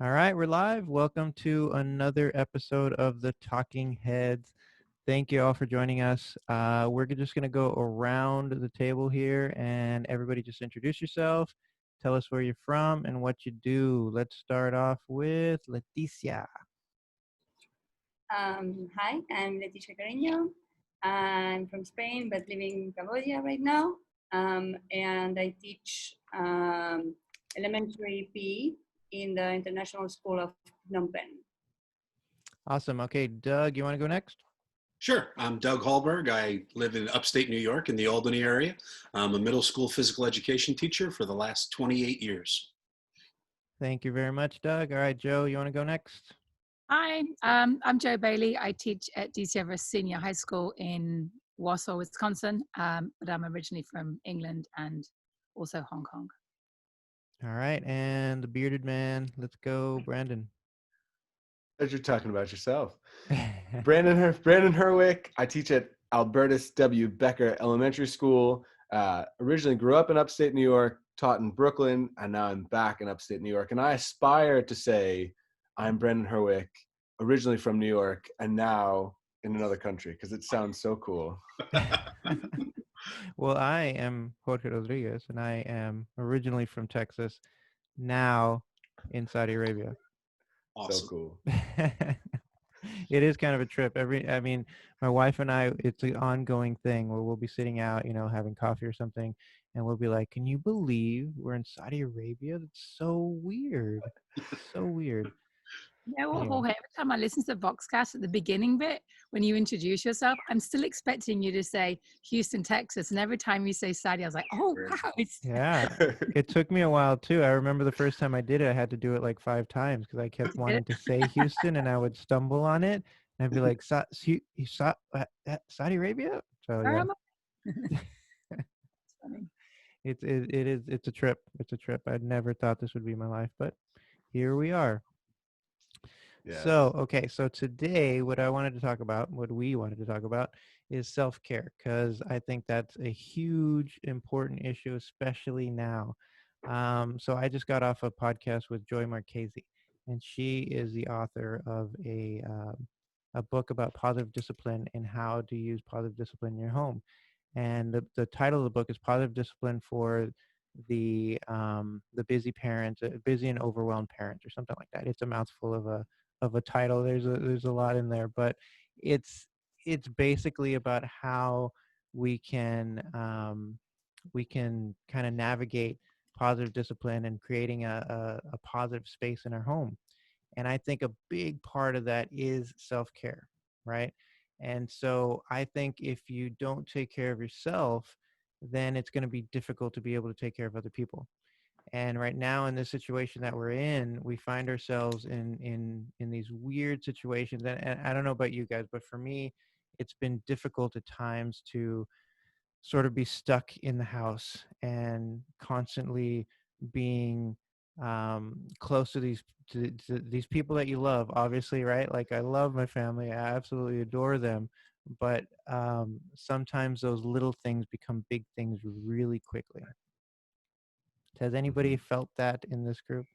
All right, we're live. Welcome to another episode of the Talking Heads. Thank you all for joining us. We're just going to go around the table here and everybody just introduce yourself. Tell us where you're from and what you do. Let's start off with Leticia. Hi, I'm Leticia Carino. I'm from Spain, but living in Cambodia right now. And I teach elementary PE in the International School of Phnom Penh. Awesome. Okay, Doug, you want to go next? Sure. I'm Doug Hallberg. I live in upstate New York in the Albany area. I'm a middle school physical education teacher for the last 28 years. Thank you very much, Doug. All right, Joe, you want to go next? Hi, I'm Joe Bailey. I teach at DC Everest Senior High School in Wausau, Wisconsin, but I'm originally from England and also Hong Kong. All right, and the bearded man. Let's go, Brandon. As you're talking about yourself. Brandon Herwich. I teach at Albertus W. Becker Elementary School. Originally grew up in upstate New York, taught in Brooklyn, and now I'm back in upstate New York. And I aspire to say I'm Brandon Herwich, originally from New York, and now in another country, because it sounds so cool. Well, I am Jorge Rodriguez, and I am originally from Texas, now in Saudi Arabia. Awesome. So cool. It is kind of a trip. My wife and I, it's an ongoing thing where we'll be sitting out, having coffee or something, and we'll be like, "Can you believe we're in Saudi Arabia? That's so weird. So weird." You know what, Anyway. Jorge, every time I listen to the Voxcast at the beginning bit, when you introduce yourself, I'm still expecting you to say Houston, Texas. And every time you say Saudi, I was like, oh, wow. Yeah, it took me a while too. I remember the first time I did it, I had to do it like 5 times because I kept wanting to say Houston and I would stumble on it. And I'd be like, Saudi Arabia? So Where yeah, am I? It's funny. it's a trip. It's a trip. I'd never thought this would be my life, but here we are. Yes. So today what we wanted to talk about is self-care, because I think that's a huge, important issue, especially now. So I just got off a podcast with Joy Marchese, and she is the author of a book about positive discipline and how to use positive discipline in your home. And the title of the book is Positive Discipline for the busy parent, busy and overwhelmed parent, or something like that. It's a mouthful of a title. There's a lot in there, but it's basically about how we can kind of navigate positive discipline and creating a positive space in our home. And I think a big part of that is self-care, right? And so I think if you don't take care of yourself, then it's going to be difficult to be able to take care of other people. And right now, in this situation that we're in, we find ourselves in these weird situations. And I don't know about you guys, but for me, it's been difficult at times to sort of be stuck in the house and constantly being close to these people that you love, obviously, right? Like, I love my family, I absolutely adore them, but sometimes those little things become big things really quickly. Has anybody felt that in this group?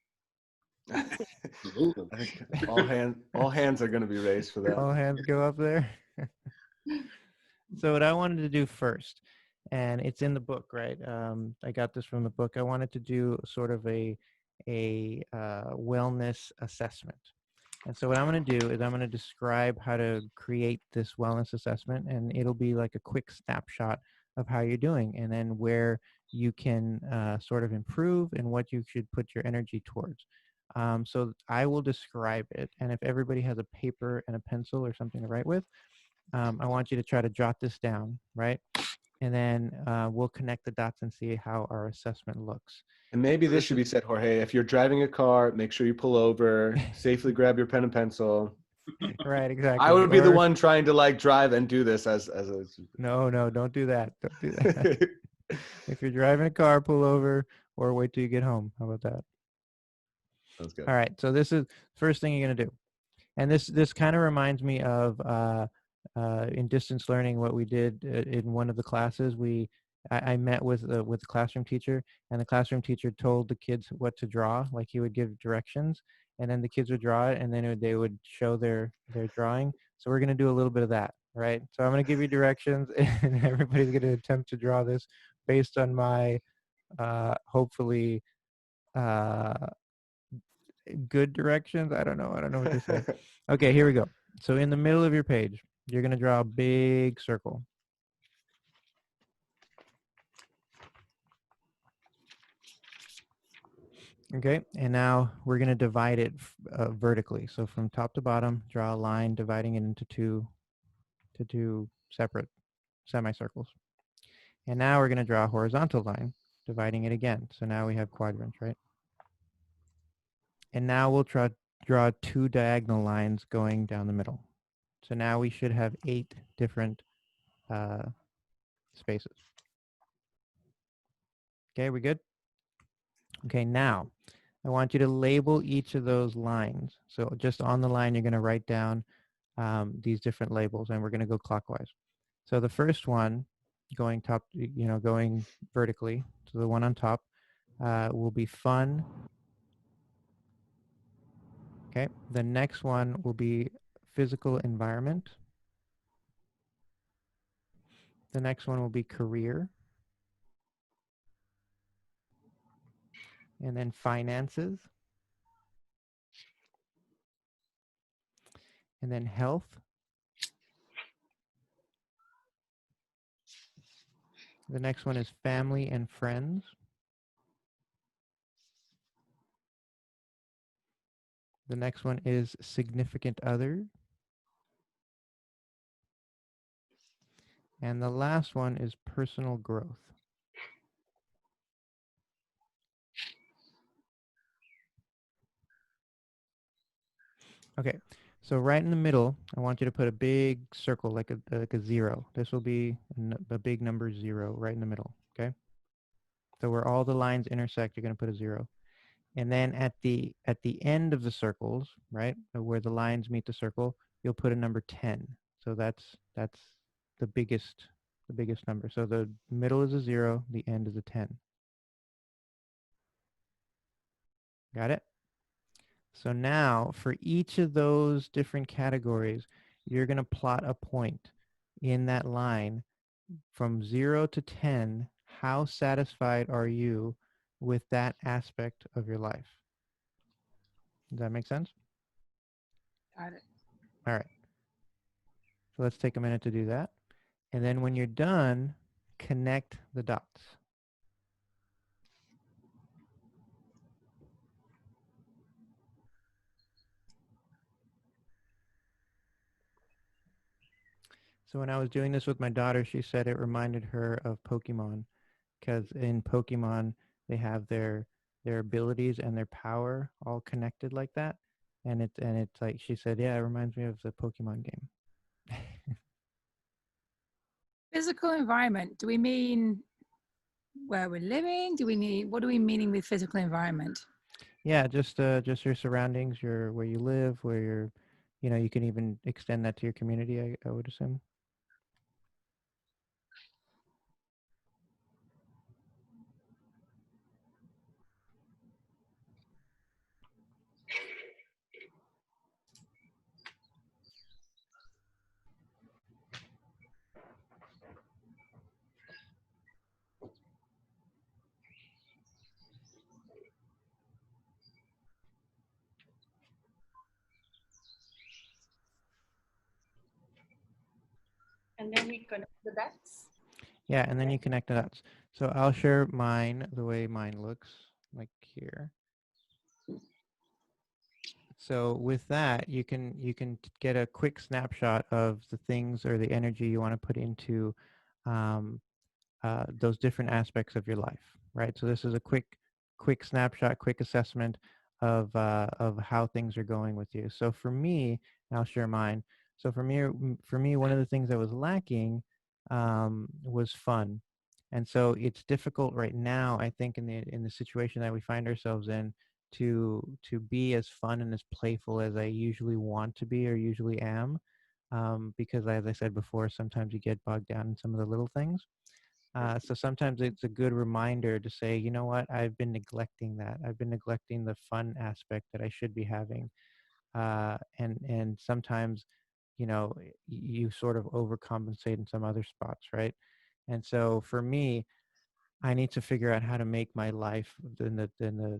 Absolutely. I think all hands are going to be raised for that. All hands go up there. So what I wanted to do first, and it's in the book, right? I got this from the book. I wanted to do sort of a wellness assessment. And so what I'm going to do is I'm going to describe how to create this wellness assessment, and it'll be like a quick snapshot of how you're doing, and then where you can sort of improve and what you should put your energy towards. So I will describe it, and if everybody has a paper and a pencil or something to write with, I want you to try to jot this down, right? And then we'll connect the dots and see how our assessment looks. And maybe this should be said, Jorge. If you're driving a car, make sure you pull over, safely grab your pen and pencil. Right, exactly. I would be the one trying to like drive and do this as a. No, don't do that. Don't do that. If you're driving a car, pull over or wait till you get home. How about that? Sounds good. All right. So this is the first thing you're going to do. And this kind of reminds me of in distance learning, what we did in one of the classes. I met with the classroom teacher, and the classroom teacher told the kids what to draw. Like, he would give directions, and then the kids would draw it, and then they would show their drawing. So we're going to do a little bit of that, right? So I'm going to give you directions, and everybody's going to attempt to draw this based on my hopefully good directions. I don't know what to say. Okay, here we go. So in the middle of your page, you're going to draw a big circle. Okay, and now we're going to divide it vertically. So from top to bottom, draw a line dividing it into two separate semicircles. And now we're going to draw a horizontal line dividing it again. So now we have quadrants, right? And now we'll draw two diagonal lines going down the middle. So now we should have 8 different spaces. Okay, we good? Okay, now I want you to label each of those lines. So just on the line, you're going to write down these different labels, and we're going to go clockwise. So the first one going top, going vertically, so the one on top will be fun. Okay, the next one will be physical environment. The next one will be career. And then finances. And then health. The next one is family and friends. The next one is significant other. And the last one is personal growth. Okay, so right in the middle, I want you to put a big circle like a 0. This will be a big number 0 right in the middle, okay? So where all the lines intersect, you're going to put a 0. And then at the end of the circles, right, where the lines meet the circle, you'll put a number 10. So that's the biggest number. So the middle is a 0, the end is a 10. Got it? So now for each of those different categories, you're going to plot a point in that line from 0 to 10. How satisfied are you with that aspect of your life? Does that make sense? Got it. All right. So let's take a minute to do that. And then when you're done, connect the dots. So when I was doing this with my daughter, she said it reminded her of Pokemon, because in Pokemon, they have their abilities and their power all connected like that. And it's like, she said, yeah, it reminds me of the Pokemon game. Physical environment. Do we mean where we're living? What are we meaning with physical environment? Yeah, just your surroundings, where you live, where you can even extend that to your community, I would assume. And then we connect the dots. Yeah, and then you connect the dots. So I'll share mine the way mine looks, like here. So with that, you can get a quick snapshot of the things or the energy you want to put into those different aspects of your life, right? So this is a quick snapshot, quick assessment of how things are going with you. So for me, and I'll share mine. So for me, one of the things that was lacking was fun, and so it's difficult right now, I think, in the situation that we find ourselves in, to be as fun and as playful as I usually want to be or usually am, because as I said before, sometimes you get bogged down in some of the little things. So sometimes it's a good reminder to say, you know what, I've been neglecting that. I've been neglecting the fun aspect that I should be having. And sometimes, you know, you sort of overcompensate in some other spots, right? And so for me, I need to figure out how to make my life the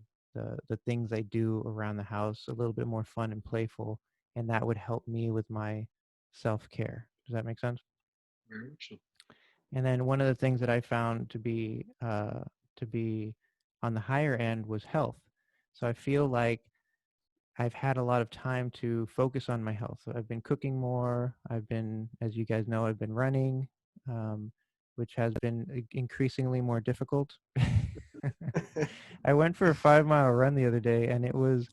things I do around the house a little bit more fun and playful, and that would help me with my self-care. Does that make sense? Very much so. And then one of the things that I found to be on the higher end was health. So I feel like I've had a lot of time to focus on my health. So I've been cooking more. I've been, as you guys know, I've been running, which has been increasingly more difficult. I went for a 5-mile run the other day, and it was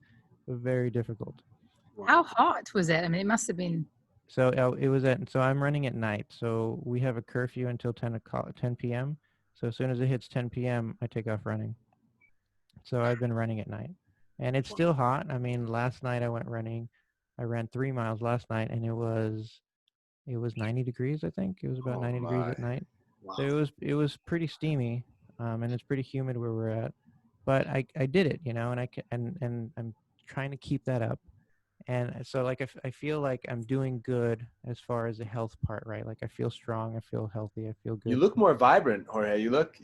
very difficult. How hot was it? I mean, it must have been. So it was so I'm running at night. So we have a curfew until 10 p.m. So as soon as it hits 10 p.m., I take off running. So I've been running at night, and it's still hot. I mean, last night I went running. I ran 3 miles last night, and it was 90 degrees. I think it was about Oh 90 degrees my. at night. Wow. So it was pretty steamy, and it's pretty humid where we're at. But I did it, you know, and and I'm trying to keep that up. And so like I feel like I'm doing good as far as the health part, right? Like I feel strong, I feel healthy, I feel good. You look more vibrant, Jorge. You look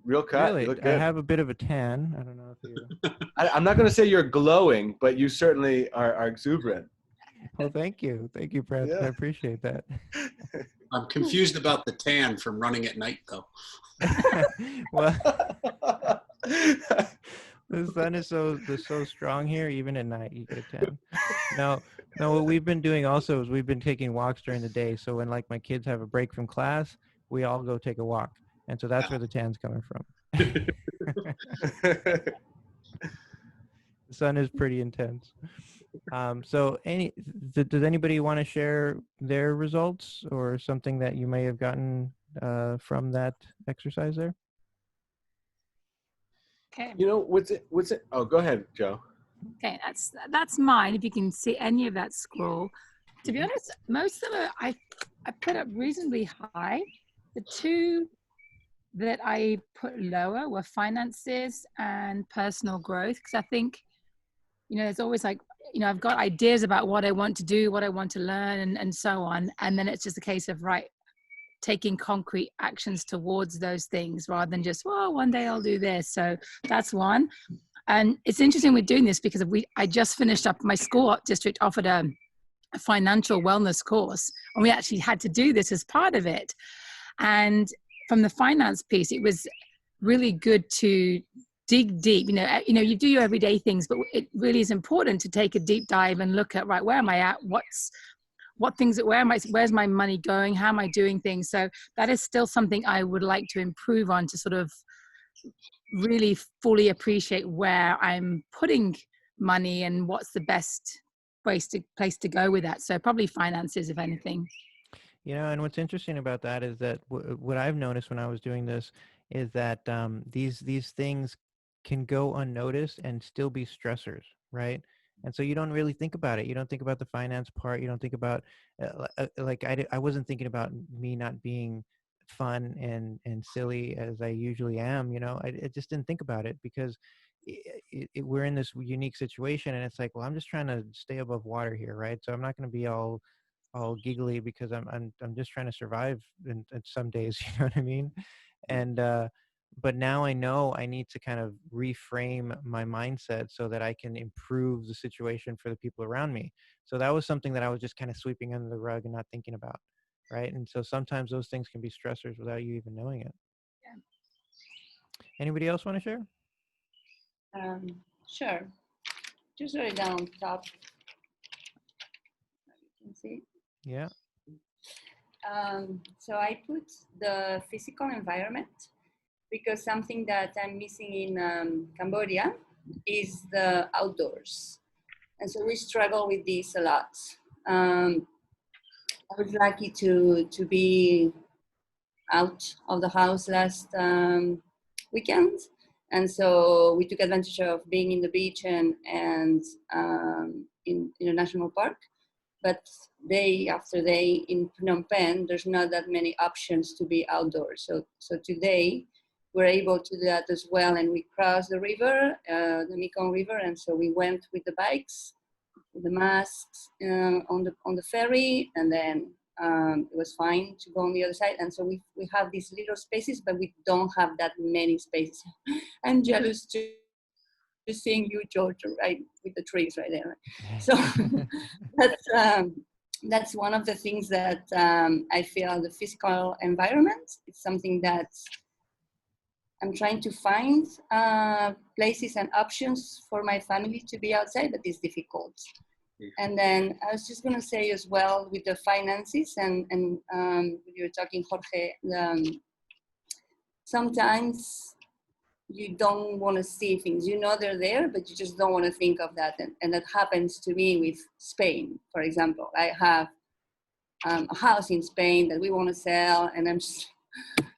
real cut. Really, You look I good. have a bit of a tan. I don't know if you. I'm not going to say you're glowing, but you certainly are exuberant. Well, thank you, Brad. Yeah. I appreciate that. I'm confused about the tan from running at night, though. Well, the sun is so strong here. Even at night, you get a tan. No, what we've been doing also is we've been taking walks during the day. So when like my kids have a break from class, we all go take a walk, and so that's where the tan's coming from. The sun is pretty intense. So does anybody want to share their results or something that you may have gotten from that exercise there? Okay. You know, what's it? Oh, go ahead, Joe. Okay, that's mine. If you can see any of that scroll. To be honest, most of it I put up reasonably high. The two that I put lower were finances and personal growth, because I think, you know, there's always like, you know, I've got ideas about what I want to do, what I want to learn, and so on. And then it's just a case of, right, taking concrete actions towards those things rather than just, well, one day I'll do this. So that's one. And it's interesting we're doing this because I just finished up, my school district offered a financial wellness course, and we actually had to do this as part of it. And from the finance piece, it was really good to dig deep. You know, you do your everyday things, but it really is important to take a deep dive and look at, right, where am I at? Where's my money going? How am I doing things? So that is still something I would like to improve on, to sort of really fully appreciate where I'm putting money and what's the best place to go with that. So probably finances, if anything. You know, and what's interesting about that is that what I've noticed when I was doing this is that these things can go unnoticed and still be stressors, right? And so you don't really think about it. You don't think about the finance part. You don't think about like I wasn't thinking about me not being fun and silly as I usually am. You know, I just didn't think about it because we're in this unique situation, and it's like, well, I'm just trying to stay above water here, right? So I'm not going to be all giggly because I'm just trying to survive in some days. You know what I mean? And but now I know I need to kind of reframe my mindset so that I can improve the situation for the people around me. So that was something that I was just kind of sweeping under the rug and not thinking about, right? And so sometimes those things can be stressors without you even knowing it. Yeah. Anybody else want to share? Sure. Just right down top. You can see. Yeah. So I put the physical environment because something that I'm missing in Cambodia is the outdoors. And so we struggle with this a lot. I was lucky to be out of the house last weekend. And so we took advantage of being in the beach and in a national park. but day after day in Phnom Penh, there's not that many options to be outdoors. So today, we're able to do that as well, and we crossed the river, the Mekong River, and so we went with the bikes, with the masks on the ferry, and then it was fine to go on the other side. And so we have these little spaces, but we don't have that many spaces. I'm jealous to seeing you, George, right with the trees right there. So that's one of the things that I feel the physical environment. It's something that I'm trying to find places and options for my family to be outside, but it's difficult. And then I was just going to say as well with the finances, and you were talking, Jorge, sometimes you don't want to see things. You know they're there, but you just don't want to think of that. And that happens to me with Spain, for example. I have a house in Spain that we want to sell, and I'm just,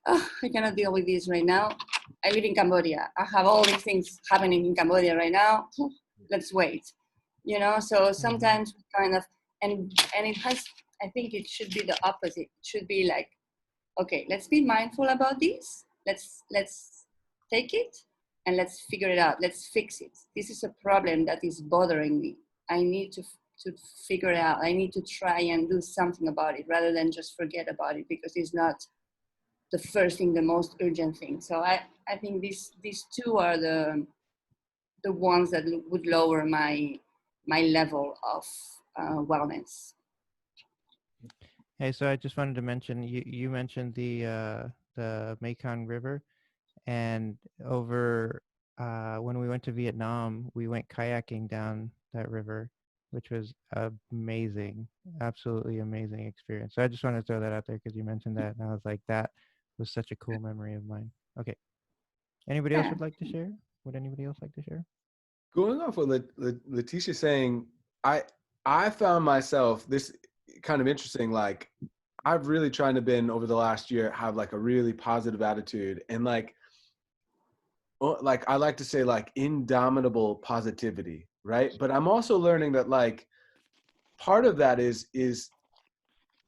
I cannot deal with this right now. I live in Cambodia. I have all these things happening in Cambodia right now. Let's wait. You know, so sometimes we kind of, and it has, I think it should be the opposite. It should be like, okay, let's be mindful about this. Let's take it and let's figure it out. Let's fix it. This is a problem that is bothering me. I need to figure it out. I need to try and do something about it rather than just forget about it because it's not the first thing, the most urgent thing. So I think these two are the ones that would lower my level of wellness. Hey, so I just wanted to mention, you mentioned the Mekong River, and over when we went to Vietnam, we went kayaking down that river, which was amazing, absolutely amazing experience. So I just wanted to throw that out there because you mentioned that, and I was like, that was such a cool memory of mine. Okay, anybody else would like to share? Would anybody else like to share? Going off what Leticia saying, I found myself this kind of interesting. Like, I've really trying to been over the last year have like a really positive attitude and like I like to say like indomitable positivity, right? But I'm also learning that like part of that is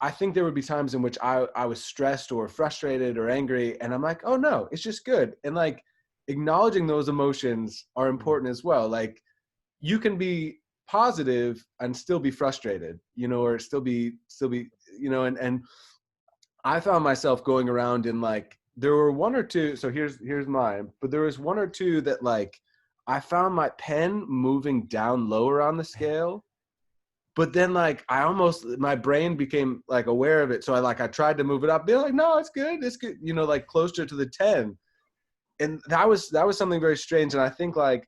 I think there would be times in which I was stressed or frustrated or angry, and I'm like, oh no, it's just good. And like acknowledging those emotions are important as well. Like you can be positive and still be frustrated, you know, or still be, you know, and I found myself going around in like, there were one or two, so here's mine, but there was one or two that like, I found my pen moving down lower on the scale, but then like, my brain became like aware of it. So I tried to move it up. They're like, no, it's good. You know, like closer to the 10. And that was something very strange. And I think like,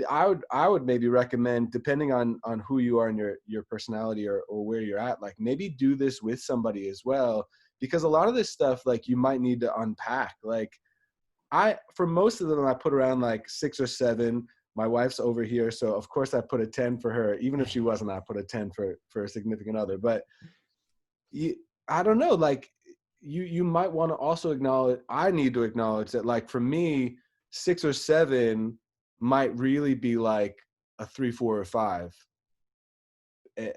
I would maybe recommend, depending on who you are and your personality or where you're at, like maybe do this with somebody as well, because a lot of this stuff, like you might need to unpack. Like for most of them, I put around like 6 or 7. My wife's over here, so of course I put a 10 for her. Even if she wasn't, I put a 10 for a significant other. But I don't know, like you might want to also acknowledge, I need to acknowledge that like for me, 6 or 7 might really be like a 3, 4, or 5,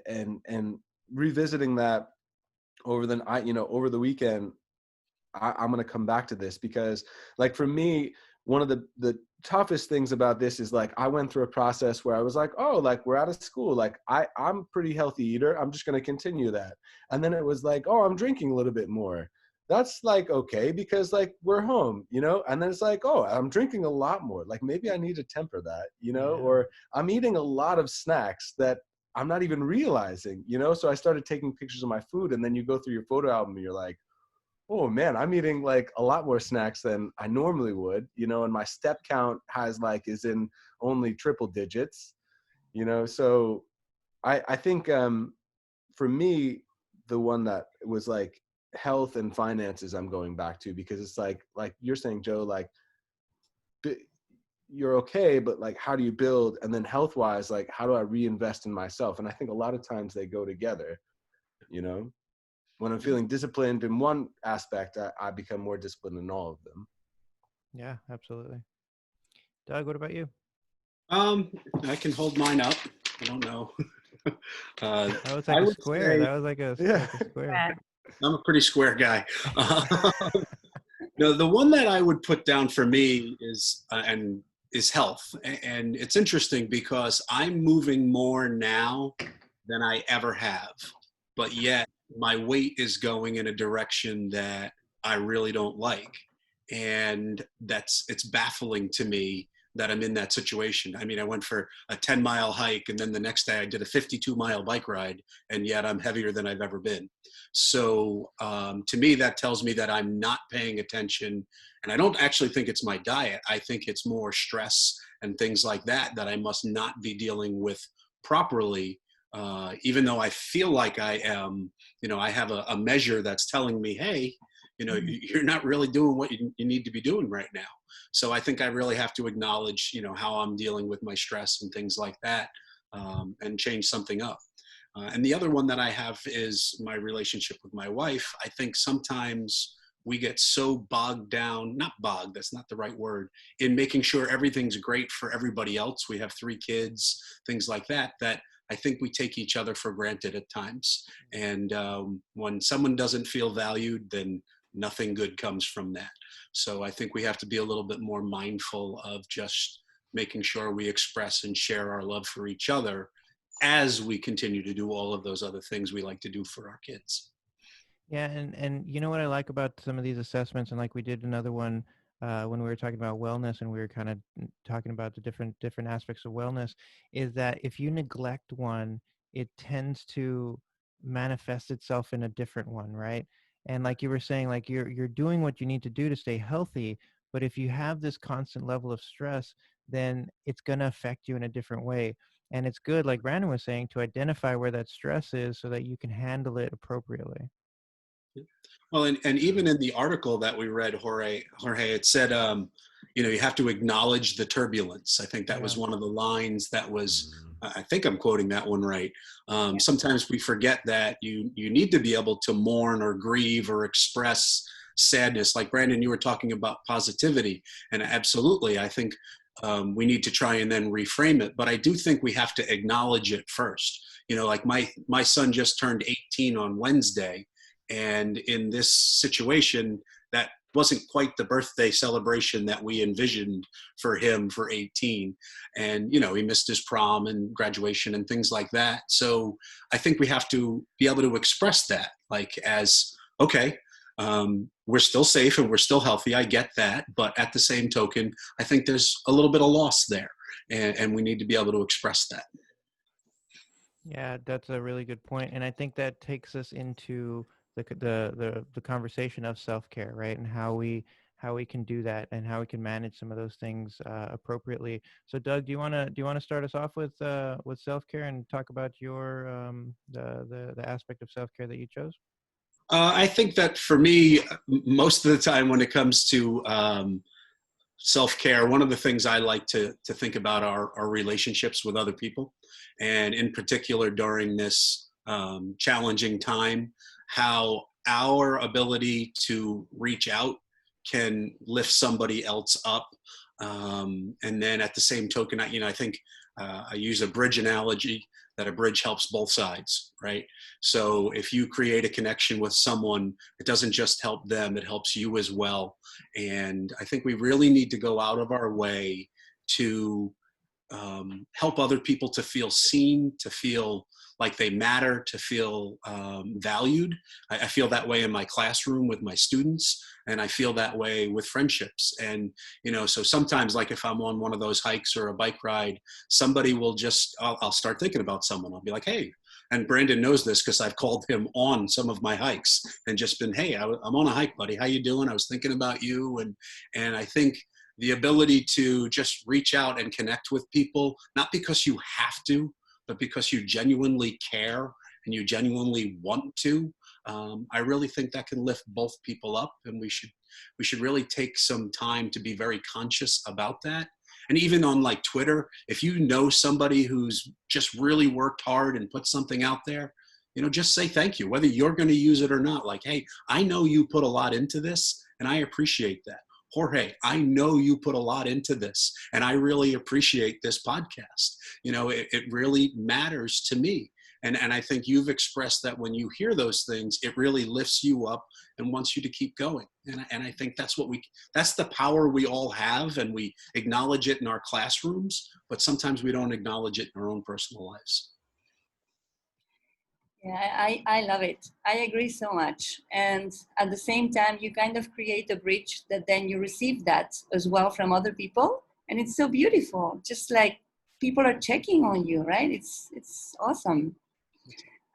and revisiting that over the weekend, I'm going to come back to this because like for me, one of the toughest things about this is like I went through a process where I was like, oh, like we're out of school, like I'm a pretty healthy eater, I'm just going to continue that. And then it was like, oh, I'm drinking a little bit more. That's like okay because like we're home, you know. And then it's like, oh, I'm drinking a lot more, like maybe I need to temper that, you know. Yeah. Or I'm eating a lot of snacks that I'm not even realizing, you know. So I started taking pictures of my food, and then you go through your photo album and you're like, oh man, I'm eating like a lot more snacks than I normally would, you know, and my step count is in only triple digits, you know. So I think for me, the one that was like health and finances I'm going back to, because it's like you're saying, Joe, like you're okay, but like how do you build? And then health wise, like how do I reinvest in myself? And I think a lot of times they go together, you know. When I'm feeling disciplined in one aspect, I become more disciplined in all of them. Yeah, absolutely. Doug, what about you? I can hold mine up. I don't know. That was like I a would square. say That was like Yeah. like a square. I'm a pretty square guy. No, the one that I would put down for me is health. And it's interesting because I'm moving more now than I ever have. But yet my weight is going in a direction that I really don't like. And it's baffling to me that I'm in that situation. I mean, I went for a 10-mile hike, and then the next day I did a 52-mile bike ride, and yet I'm heavier than I've ever been. So to me, that tells me that I'm not paying attention. And I don't actually think it's my diet. I think it's more stress and things like that that I must not be dealing with properly. Even though I feel like I am, I have a measure that's telling me, hey, you're not really doing what you need to be doing right now. So I think I really have to acknowledge, how I'm dealing with my stress and things like that, and change something up. And the other one that I have is my relationship with my wife. I think sometimes we get so bogged down, not bogged, that's not the right word, in making sure everything's great for everybody else. We have 3 kids, things like that, that I think we take each other for granted at times. And when someone doesn't feel valued, then nothing good comes from that. So I think we have to be a little bit more mindful of just making sure we express and share our love for each other as we continue to do all of those other things we like to do for our kids. Yeah, and you know what I like about some of these assessments, and like we did another one when we were talking about wellness, and we were kind of talking about the different aspects of wellness, is that if you neglect one, it tends to manifest itself in a different one, right? And like you were saying, like you're doing what you need to do to stay healthy, but if you have this constant level of stress, then it's going to affect you in a different way. And it's good, like Brandon was saying, to identify where that stress is so that you can handle it appropriately. Well, and even in the article that we read, Jorge, it said, you have to acknowledge the turbulence. I think that Yeah. was one of the lines that was, I think I'm quoting that one right. Sometimes we forget that you need to be able to mourn or grieve or express sadness. Like Brandon, you were talking about positivity, and absolutely, I think we need to try and then reframe it. But I do think we have to acknowledge it first. Like my son just turned 18 on Wednesday. And in this situation, that wasn't quite the birthday celebration that we envisioned for him for 18. And, he missed his prom and graduation and things like that. So I think we have to be able to express that, like, as, okay, we're still safe and we're still healthy. I get that. But at the same token, I think there's a little bit of loss there. And we need to be able to express that. Yeah, that's a really good point, and I think that takes us into the conversation of self-care, right? And how we can do that and how we can manage some of those things appropriately. So, Doug, do you want to start us off with self-care and talk about your the aspect of self-care that you chose? I think that for me, most of the time when it comes to self-care, one of the things I like to think about are relationships with other people, and in particular during this challenging time, how our ability to reach out can lift somebody else up. And then at the same token, I think I use a bridge analogy, that a bridge helps both sides, right? So if you create a connection with someone, it doesn't just help them, it helps you as well. And I think we really need to go out of our way to help other people to feel seen, to feel like they matter, to feel valued. I feel that way in my classroom with my students, and I feel that way with friendships. And, so sometimes, like if I'm on one of those hikes or a bike ride, somebody will I'll start thinking about someone. I'll be like, hey, and Brandon knows this because I've called him on some of my hikes and just been, hey, I'm on a hike, buddy. How you doing? I was thinking about you. And I think the ability to just reach out and connect with people, not because you have to, but because you genuinely care and you genuinely want to. I really think that can lift both people up, and we should really take some time to be very conscious about that. And even on like Twitter, if you know somebody who's just really worked hard and put something out there, just say thank you, whether you're going to use it or not. Like, hey, I know you put a lot into this and I appreciate that. Jorge, I know you put a lot into this, and I really appreciate this podcast. It really matters to me. And I think you've expressed that when you hear those things, it really lifts you up and wants you to keep going. And I think that's the power we all have, and we acknowledge it in our classrooms, but sometimes we don't acknowledge it in our own personal lives. Yeah, I love it. I agree so much. And at the same time, you kind of create a bridge that then you receive that as well from other people. And it's so beautiful. Just like people are checking on you, right? It's awesome.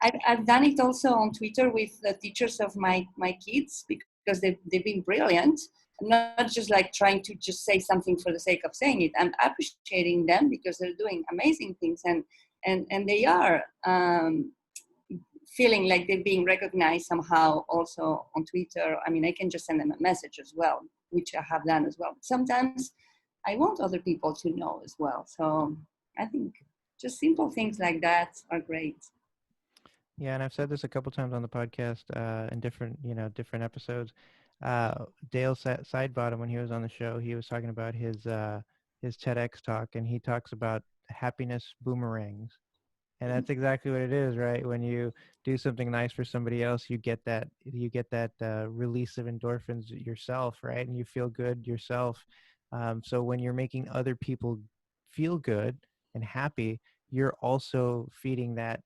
I've done it also on Twitter with the teachers of my kids, because they've been brilliant. I'm not just like trying to just say something for the sake of saying it. I'm appreciating them because they're doing amazing things, and they are feeling like they're being recognized somehow also on Twitter. I mean, I can just send them a message as well, which I have done as well. Sometimes I want other people to know as well. So I think just simple things like that are great. Yeah, and I've said this a couple times on the podcast in different episodes. Dale Sidebottom, when he was on the show, he was talking about his TEDx talk, and he talks about happiness boomerangs. And that's exactly what it is, right? When you do something nice for somebody else, you get that release of endorphins yourself, right? And you feel good yourself. So when you're making other people feel good and happy, you're also feeding that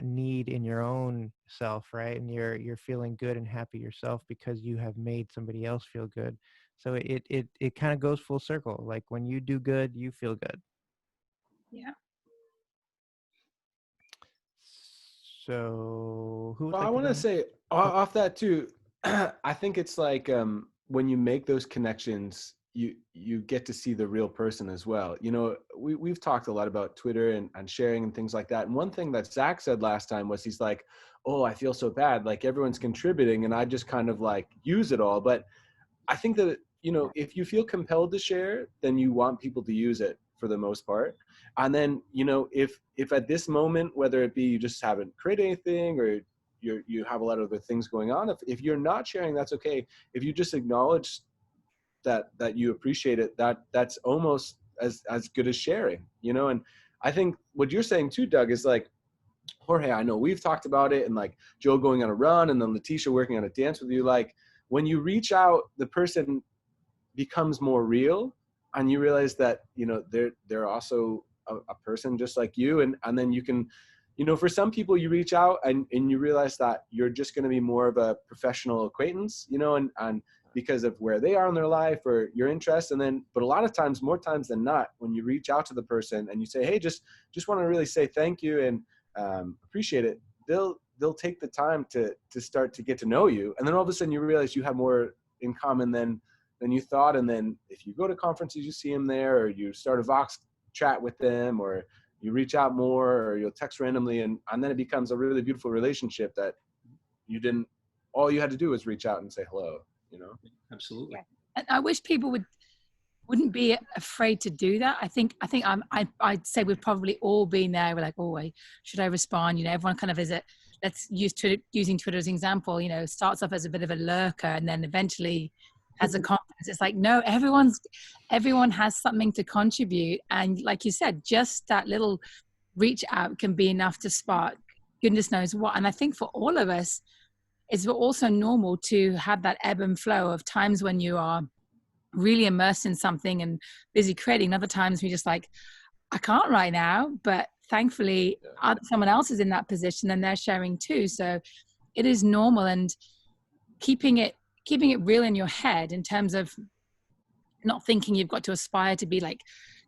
need in your own self, right? And you're feeling good and happy yourself because you have made somebody else feel good. So it kind of goes full circle. Like when you do good, you feel good. Yeah. So who would Well, like I to want go? to say off that too. I think it's like when you make those connections, you get to see the real person as well. We've talked a lot about Twitter and sharing and things like that. And one thing that Zach said last time was he's like, "Oh, I feel so bad. Like everyone's contributing, and I just kind of like use it all." But I think that, if you feel compelled to share, then you want people to use it for the most part. And then, if at this moment, whether it be you just haven't created anything or you have a lot of other things going on, if you're not sharing, that's okay. If you just acknowledge that you appreciate it, that's almost as good as sharing, and I think what you're saying too, Doug, is like, Jorge, I know we've talked about it, and like Joe going on a run and then Leticia working on a dance with you, like when you reach out, the person becomes more real, and you realize that they're also a person just like you, and then you can, for some people you reach out and you realize that you're just going to be more of a professional acquaintance, and because of where they are in their life or your interests. And then, but a lot of times, more times than not, when you reach out to the person and you say, hey, just want to really say thank you and appreciate it, they'll take the time to start to get to know you, and then all of a sudden you realize you have more in common than you thought. And then if you go to conferences, you see them there, or you start a Vox chat with them, or you reach out more, or you'll text randomly, and then it becomes a really beautiful relationship that all you had to do was reach out and say hello, Absolutely. Yeah. And I wish people wouldn't be afraid to do that. I'd say we've probably all been there. We're like, oh, should I respond? Everyone kind of let's use using Twitter as an example, starts off as a bit of a lurker and then eventually has a confidence. It's like, no, everyone has something to contribute. And like you said, just that little reach out can be enough to spark goodness knows what. And I think for all of us, it's also normal to have that ebb and flow of times when you are really immersed in something and busy creating. Other times we just like, I can't right now, but thankfully someone else is in that position and they're sharing too. So it is normal, and keeping it real in your head in terms of not thinking you've got to aspire to be like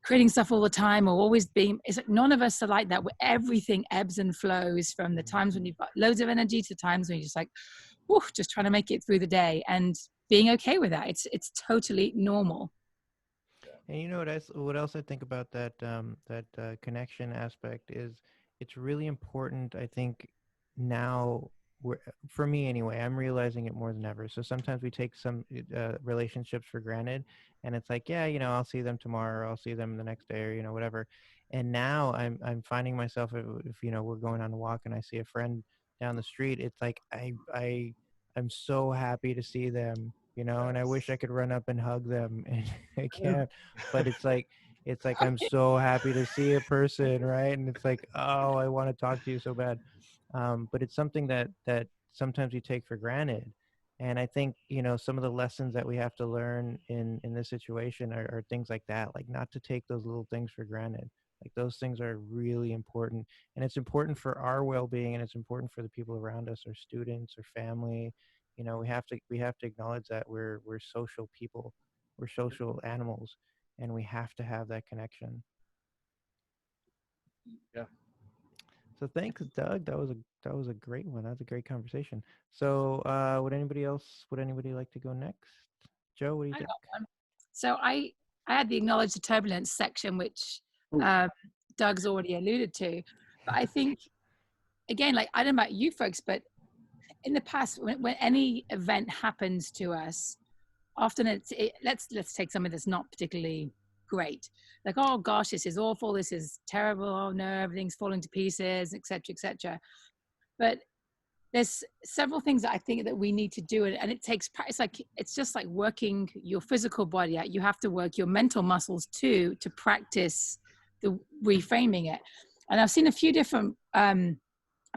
creating stuff all the time or always being, it's like none of us are like that, where everything ebbs and flows from the times when you've got loads of energy to times when you're just like, whew, just trying to make it through the day, and being okay with that. It's totally normal. And what else I think about that connection aspect is it's really important. I think now, for me anyway, I'm realizing it more than ever. So sometimes we take some relationships for granted, and it's like, yeah, I'll see them tomorrow, or I'll see them the next day, or whatever. And now I'm finding myself, if we're going on a walk and I see a friend down the street, it's like I'm so happy to see them, you know, and I wish I could run up and hug them, and I can't. But it's like I'm so happy to see a person, right? And it's like, oh, I want to talk to you so bad. But it's something that sometimes we take for granted. And I think, you know, some of the lessons that we have to learn in this situation are things like that, like not to take those little things for granted. Like those things are really important, and it's important for our well-being, and it's important for the people around us, our students, our family. You know, we have to acknowledge that we're social people, we're social animals, and we have to have that connection. Yeah. So thanks, Doug. That was a great one. That was a great conversation. So would anybody like to go next? Joe, what do you I think? got one. So I had the acknowledge the turbulence section, which Doug's already alluded to. But I think, again, like, I don't know about you folks, but in the past, when any event happens to us, often let's take something that's not particularly great. Like, oh gosh, this is awful. This is terrible. Oh no, everything's falling to pieces, etc., etc. But there's several things that I think that we need to do, and it takes practice. Like, it's just like working your physical body out. You have to work your mental muscles too to practice the reframing it. And I've seen a few different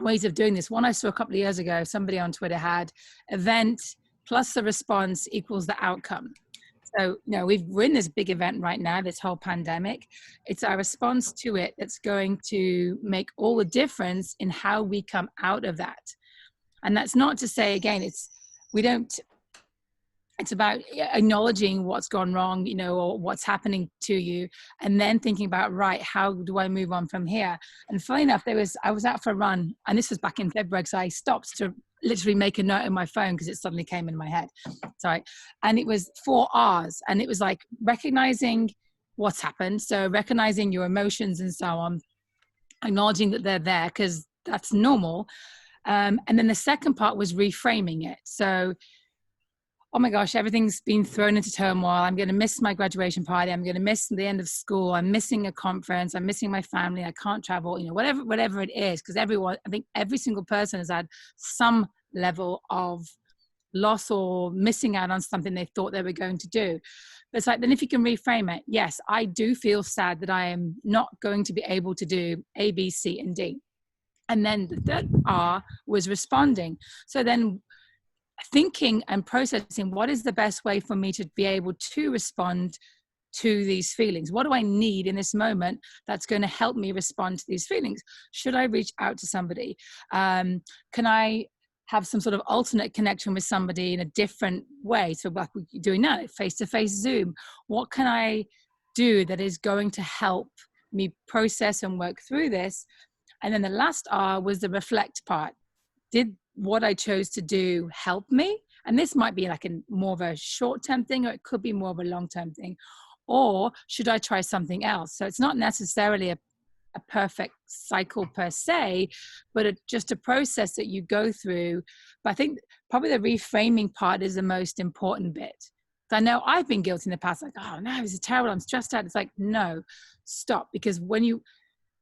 ways of doing this. One I saw a couple of years ago, somebody on Twitter had event plus the response equals the outcome. So, you know, we're in this big event right now, this whole pandemic. It's our response to it that's going to make all the difference in how we come out of that. And that's not to say, again, it's about acknowledging what's gone wrong, you know, or what's happening to you, and then thinking about, right, how do I move on from here? And funny enough, I was out for a run, and this was back in February, so I stopped to literally make a note in my phone because it suddenly came in my head. Sorry. And it was 4 R's, and it was like recognizing what's happened. So recognizing your emotions and so on, acknowledging that they're there because that's normal. And then the second part was reframing it. So, oh my gosh, everything's been thrown into turmoil. I'm going to miss my graduation party. I'm going to miss the end of school. I'm missing a conference. I'm missing my family. I can't travel, you know, whatever it is. Because I think every single person has had some level of loss or missing out on something they thought they were going to do. But it's like, then if you can reframe it, yes, I do feel sad that I am not going to be able to do A, B, C, and D. And then the third R was responding. So then thinking and processing, what is the best way for me to be able to respond to these feelings? What do I need in this moment that's going to help me respond to these feelings? Should I reach out to somebody? Can I have some sort of alternate connection with somebody in a different way? So like we're doing now, face-to-face Zoom. What can I do that is going to help me process and work through this? And then the last R was the reflect part. Did what I chose to do help me? And this might be like more of a short-term thing, or it could be more of a long-term thing. Or should I try something else? So it's not necessarily a perfect cycle per se, but just a process that you go through. But I think probably the reframing part is the most important bit. I know I've been guilty in the past, like, oh no, this is terrible, I'm stressed out. It's like, no, stop. Because when you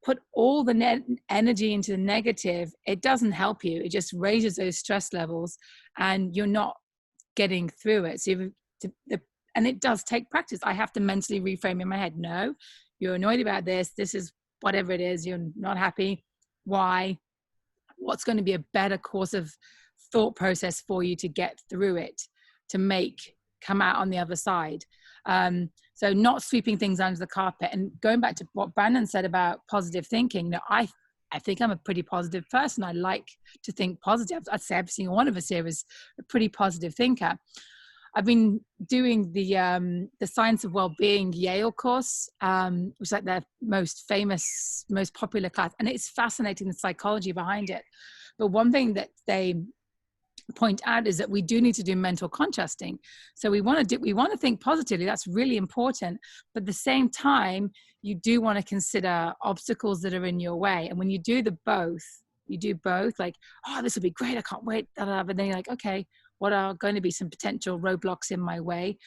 put all the energy into the negative, it doesn't help you. It just raises those stress levels and you're not getting through it. So and it does take practice. I have to mentally reframe in my head. No, you're annoyed about this. This is whatever it is. You're not happy. Why? What's going to be a better course of thought process for you to get through it, to come out on the other side? So not sweeping things under the carpet. And going back to what Brandon said about positive thinking, I think I'm a pretty positive person. I like to think positive. I'd say every single one of us here is a pretty positive thinker. I've been doing the Science of Wellbeing Yale course, which is like their most famous, most popular class. And it's fascinating, the psychology behind it. But one thing that they point out is that we do need to do mental contrasting. So we want to think positively. That's really important. But at the same time, you do want to consider obstacles that are in your way. And when you do both, like, oh, this will be great, I can't wait. But then you're like, okay, what are going to be some potential roadblocks in my way?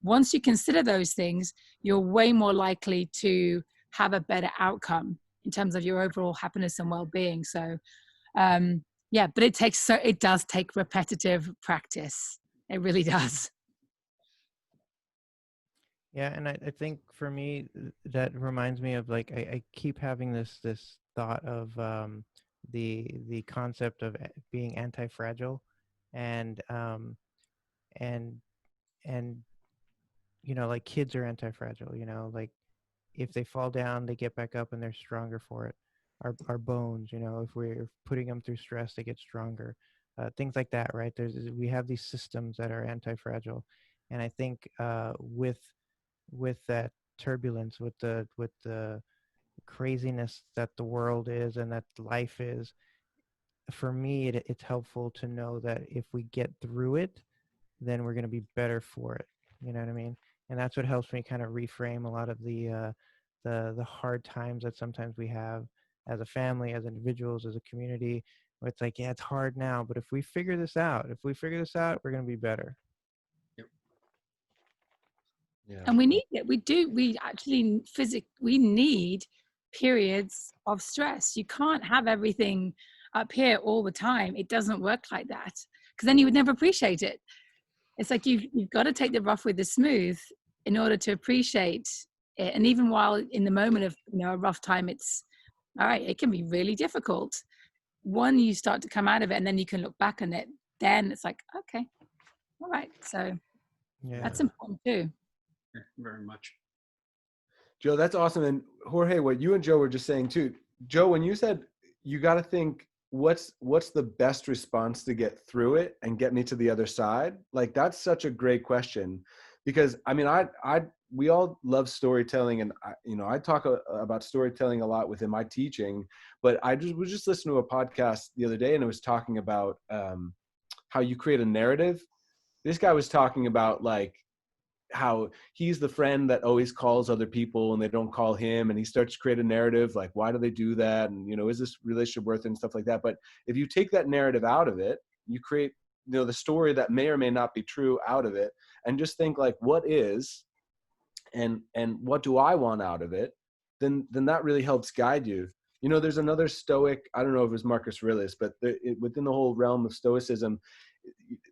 Once you consider those things, you're way more likely to have a better outcome in terms of your overall happiness and well-being. So, yeah, but it does take repetitive practice. It really does. Yeah, and I think for me that reminds me of like I keep having this thought of the concept of being anti-fragile, and and and like kids are anti-fragile. Like if they fall down, they get back up and they're stronger for it. Our bones, if we're putting them through stress, they get stronger. Things like that, right? We have these systems that are anti-fragile, and I think with that turbulence, with the craziness that the world is and that life is, for me, it's helpful to know that if we get through it, then we're going to be better for it. You know what I mean? And that's what helps me kind of reframe a lot of the hard times that sometimes we have as a family, as individuals, as a community. Where it's like, yeah, it's hard now, but if we figure this out, we're going to be better. Yeah. And we need it. We actually we need periods of stress. You can't have everything up here all the time. It doesn't work like that, because then you would never appreciate it. It's like you've got to take the rough with the smooth in order to appreciate it. And even while in the moment of a rough time, it's all right. It can be really difficult. When you start to come out of it, and then you can look back on it, then it's like, okay, all right. So Yeah. that's important too. Yeah, very much. Joe, that's awesome. And Jorge, what you and Joe were just saying too. Joe, when you said you got to think what's the best response to get through it and get me to the other side, like that's such a great question, because I mean, we all love storytelling, and I talk about storytelling a lot within my teaching. But I was just listening to a podcast the other day, and it was talking about how you create a narrative. This guy was talking about like how he's the friend that always calls other people and they don't call him, and he starts to create a narrative like, why do they do that, and is this relationship worth it, and stuff like that. But if you take that narrative out of it, you create the story that may or may not be true out of it, and just think like, what is, and what do I want out of it, then that really helps guide you. There's another Stoic, I don't know if it was Marcus Aurelius, but within the whole realm of Stoicism,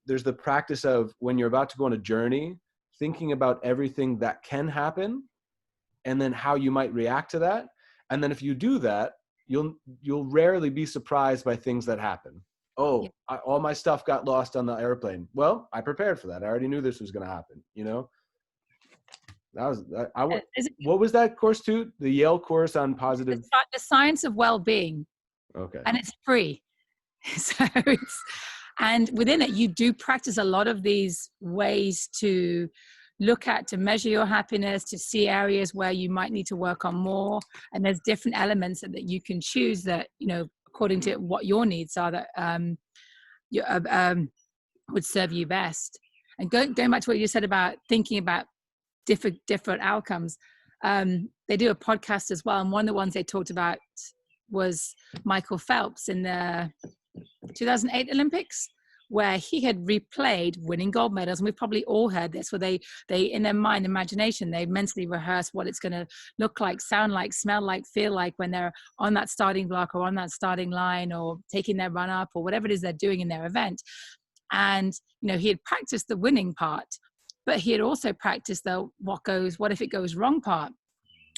there's the practice of when you're about to go on a journey, thinking about everything that can happen and then how you might react to that. And then if you do that, you'll rarely be surprised by things that happen. Oh, all my stuff got lost on the airplane. Well, I prepared for that. I already knew this was going to happen. What was that course too? The Yale course on positive. The science of well-being. Okay. And it's free. So and within it, you do practice a lot of these ways to look at, to measure your happiness, to see areas where you might need to work on more. And there's different elements that you can choose that, according to what your needs are, that would serve you best. And going back to what you said about thinking about different outcomes, they do a podcast as well. And one of the ones they talked about was Michael Phelps in the 2008 Olympics, where he had replayed winning gold medals. And we've probably all heard this, where they in their mind, imagination, they mentally rehearse what it's going to look like, sound like, smell like, feel like when they're on that starting block or on that starting line or taking their run up or whatever it is they're doing in their event. And, he had practiced the winning part, but he had also practiced the what if it goes wrong part.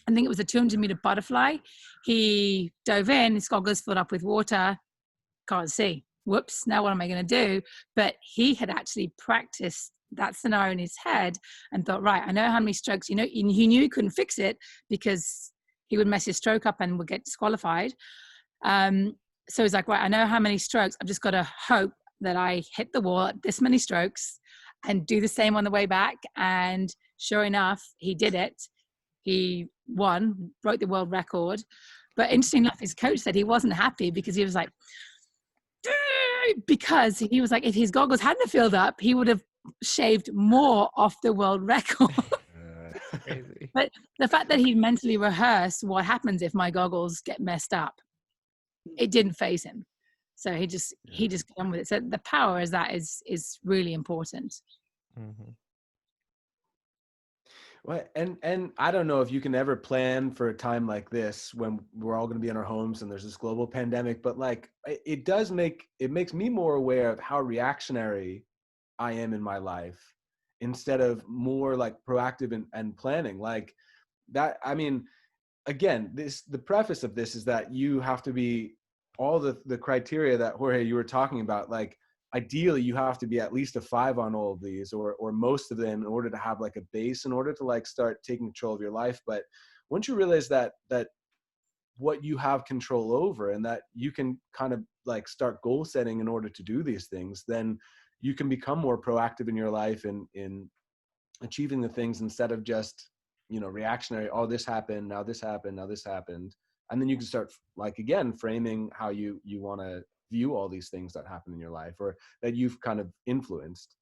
I think it was a 200-meter butterfly. He dove in, his goggles filled up with water, can't see. Whoops, now what am I going to do? But he had actually practiced that scenario in his head and thought, right, I know how many strokes, he knew he couldn't fix it because he would mess his stroke up and would get disqualified. So he's like, right, I know how many strokes. I've just got to hope that I hit the wall at this many strokes and do the same on the way back. And sure enough, he did it. He won, broke the world record. But interesting enough, his coach said he wasn't happy because he was like, if his goggles hadn't filled up, he would have shaved more off the world record. Crazy. But the fact that he mentally rehearsed what happens if my goggles get messed up, it didn't faze him. So he just got on with it. So the power is really important. Mm-hmm. Well, and I don't know if you can ever plan for a time like this when we're all going to be in our homes and there's this global pandemic, but like it makes me more aware of how reactionary I am in my life. instead of more like proactive and planning like that. I mean, again, the preface of this is that you have to be all the criteria that Jorge, you were talking about. Like ideally you have to be at least a 5 on all of these, or most of them, in order to have like a base, in order to like start taking control of your life. But once you realize that what you have control over, and that you can kind of like start goal setting in order to do these things, then you can become more proactive in your life and in achieving the things, instead of just, reactionary. Oh, this happened, now this happened, now this happened. And then you can start like, again, framing how you want to view all these things that happen in your life, or that you've kind of influenced.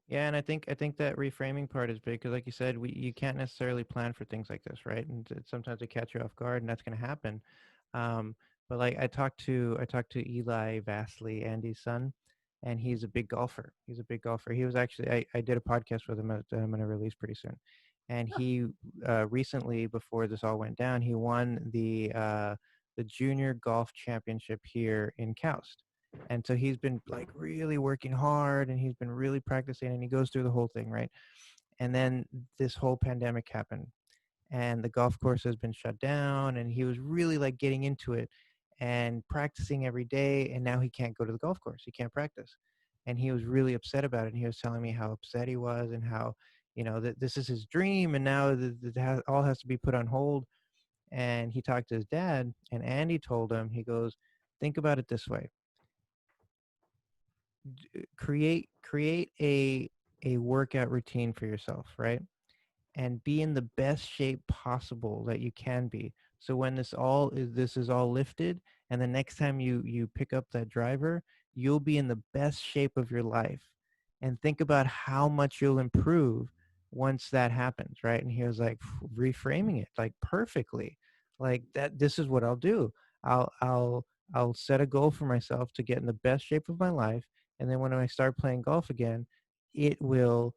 Yeah, and I think that reframing part is big because, like you said, you can't necessarily plan for things like this, right? And sometimes they catch you off guard, and that's going to happen. But like I talked to Eli Vasily, Andy's son, and he's a big golfer. He's a big golfer. He was actually I did a podcast with him that I'm going to release pretty soon, and he recently, before this all went down, he won the junior golf championship here in Kaust. And so he's been like really working hard, and he's been really practicing, and he goes through the whole thing, right? And then this whole pandemic happened, and the golf course has been shut down, and he was really like getting into it and practicing every day, and now he can't go to the golf course. He can't practice. And he was really upset about it. And he was telling me how upset he was, and how, that this is his dream, and now all has to be put on hold. And he talked to his dad, and Andy told him, he goes, think about it this way: create a workout routine for yourself, right? And be in the best shape possible that you can be. So when this is all lifted, and the next time you pick up that driver, you'll be in the best shape of your life. And think about how much you'll improve once that happens, right? And he was like reframing it like perfectly. Like that, this is what I'll do. I'll set a goal for myself to get in the best shape of my life. And then when I start playing golf again, it will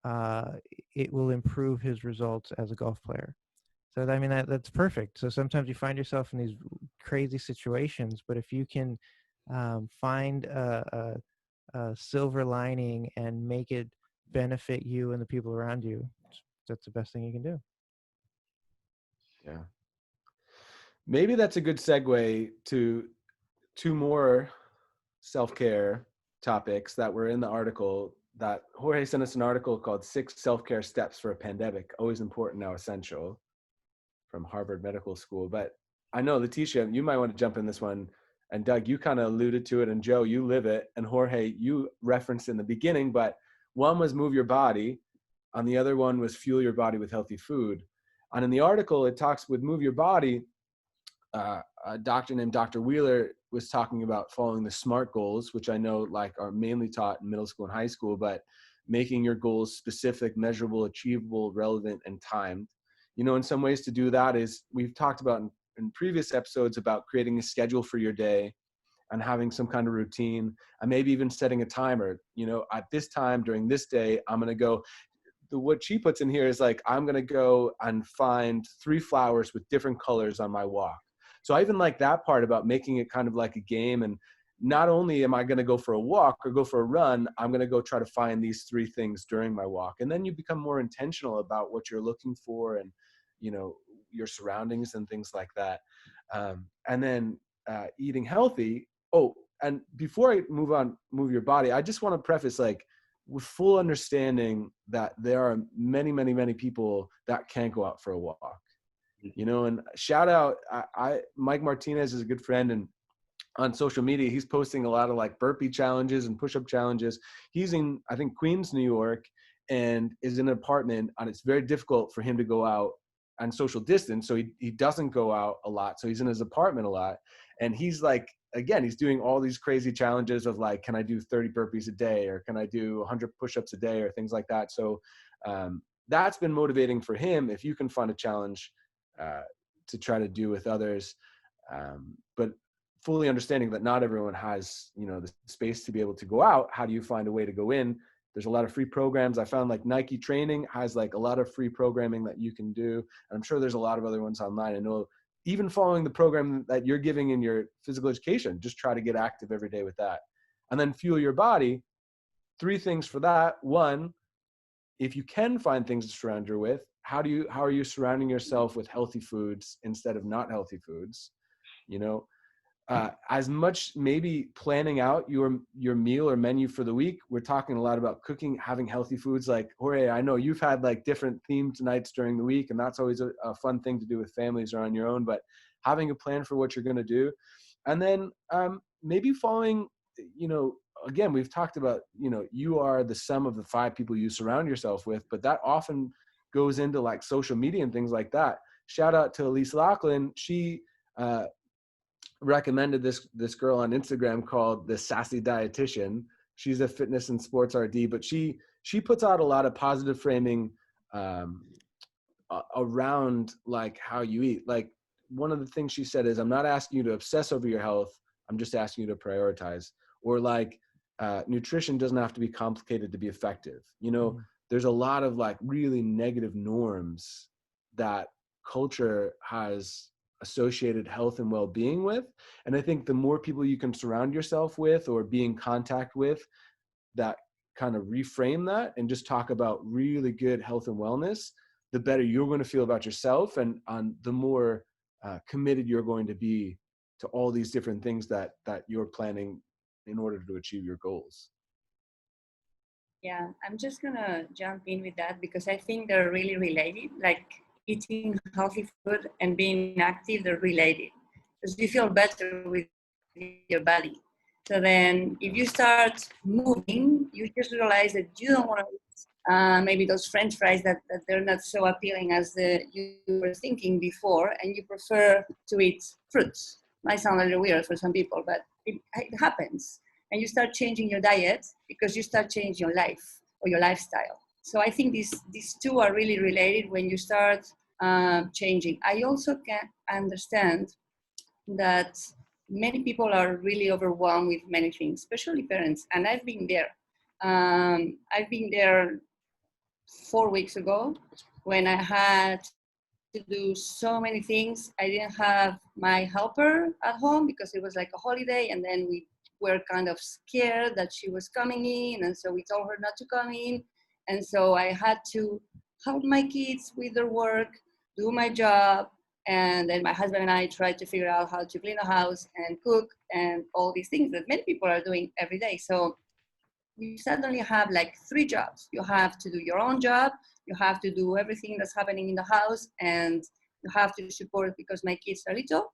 uh, it will improve his results as a golf player. So I mean that's perfect. So sometimes you find yourself in these crazy situations, but if you can find a silver lining and make it benefit you and the people around you, that's the best thing you can do. Yeah. Maybe that's a good segue to 2 more self-care topics that were in the article. That Jorge sent us an article called 6 Self-Care Steps for a Pandemic, Always Important, Now Essential, from Harvard Medical School. But I know, Leticia, you might want to jump in this one. And Doug, you kind of alluded to it, and Joe, you live it. And Jorge, you referenced in the beginning, but one was move your body, and the other one was fuel your body with healthy food. And in the article, it talks with move your body. A doctor named Dr. Wheeler was talking about following the SMART goals, which I know like are mainly taught in middle school and high school, but making your goals specific, measurable, achievable, relevant, and timed. In some ways to do that is, we've talked about in previous episodes about creating a schedule for your day and having some kind of routine, and maybe even setting a timer. At this time during this day, I'm going to go. What she puts in here is like, I'm going to go and find 3 flowers with different colors on my walk. So I even like that part about making it kind of like a game. And not only am I going to go for a walk or go for a run, I'm going to go try to find these 3 things during my walk. And then you become more intentional about what you're looking for, and, your surroundings and things like that. And then eating healthy. Oh, and before I move your body, I just want to preface, like, with full understanding that there are many, many, many people that can't go out for a walk. And shout out, Mike Martinez is a good friend, and on social media, he's posting a lot of like burpee challenges and push-up challenges. He's in, I think, Queens, New York, and is in an apartment, and it's very difficult for him to go out and social distance. So he doesn't go out a lot. So he's in his apartment a lot. And he's like, again, he's doing all these crazy challenges of like, can I do 30 burpees a day, or can I do 100 push-ups a day, or things like that. So that's been motivating for him. If you can find a challenge to try to do with others, but fully understanding that not everyone has, the space to be able to go out. How do you find a way to go in? There's a lot of free programs. I found like Nike Training has like a lot of free programming that you can do. And I'm sure there's a lot of other ones online. I know even following the program that you're giving in your physical education, just try to get active every day with that. And then fuel your body. 3 things for that. 1, if you can find things to surround you with, how are you surrounding yourself with healthy foods instead of not healthy foods? You know, as much maybe planning out your meal or menu for the week. We're talking a lot about cooking, having healthy foods. Like, Jorge, I know you've had like different themed nights during the week, and that's always a fun thing to do with families or on your own, but having a plan for what you're going to do. And then maybe following, you know, again, we've talked about, you know, you are the sum of the 5 people you surround yourself with, but that often goes into like social media and things like that. Shout out to Elise Lachlan. She recommended this girl on Instagram called the Sassy Dietitian. She's a fitness and sports RD, but she puts out a lot of positive framing around like how you eat. Like, one of the things she said is, I'm not asking you to obsess over your health, I'm just asking you to prioritize. Or like, nutrition doesn't have to be complicated to be effective. You know, there's a lot of like really negative norms that culture has associated health and well-being with. And I think the more people you can surround yourself with or be in contact with that kind of reframe that and just talk about really good health and wellness, the better you're going to feel about yourself, and the more committed you're going to be to all these different things that you're planning in order to achieve your goals. Yeah, I'm just gonna jump in with that because I think they're really related. Like, eating healthy food and being active, they're related. Because you feel better with your body. So then if you start moving, you just realize that you don't want to eat maybe those French fries that they're not so appealing as you were thinking before, and you prefer to eat fruits. Might sound a little weird for some people, but it happens. And you start changing your diet because you start changing your life or your lifestyle. So I think these two are really related when you start changing. I also can understand that many people are really overwhelmed with many things, especially parents. And I've been there. I've been there 4 weeks ago when I had to do so many things. I didn't have my helper at home because it was like a holiday, and then we were kind of scared that she was coming in, and so we told her not to come in. And so I had to help my kids with their work, do my job, and then my husband and I tried to figure out how to clean the house and cook and all these things that many people are doing every day. So you suddenly have like 3 jobs. You have to do your own job, you have to do everything that's happening in the house, and you have to support, because my kids are little,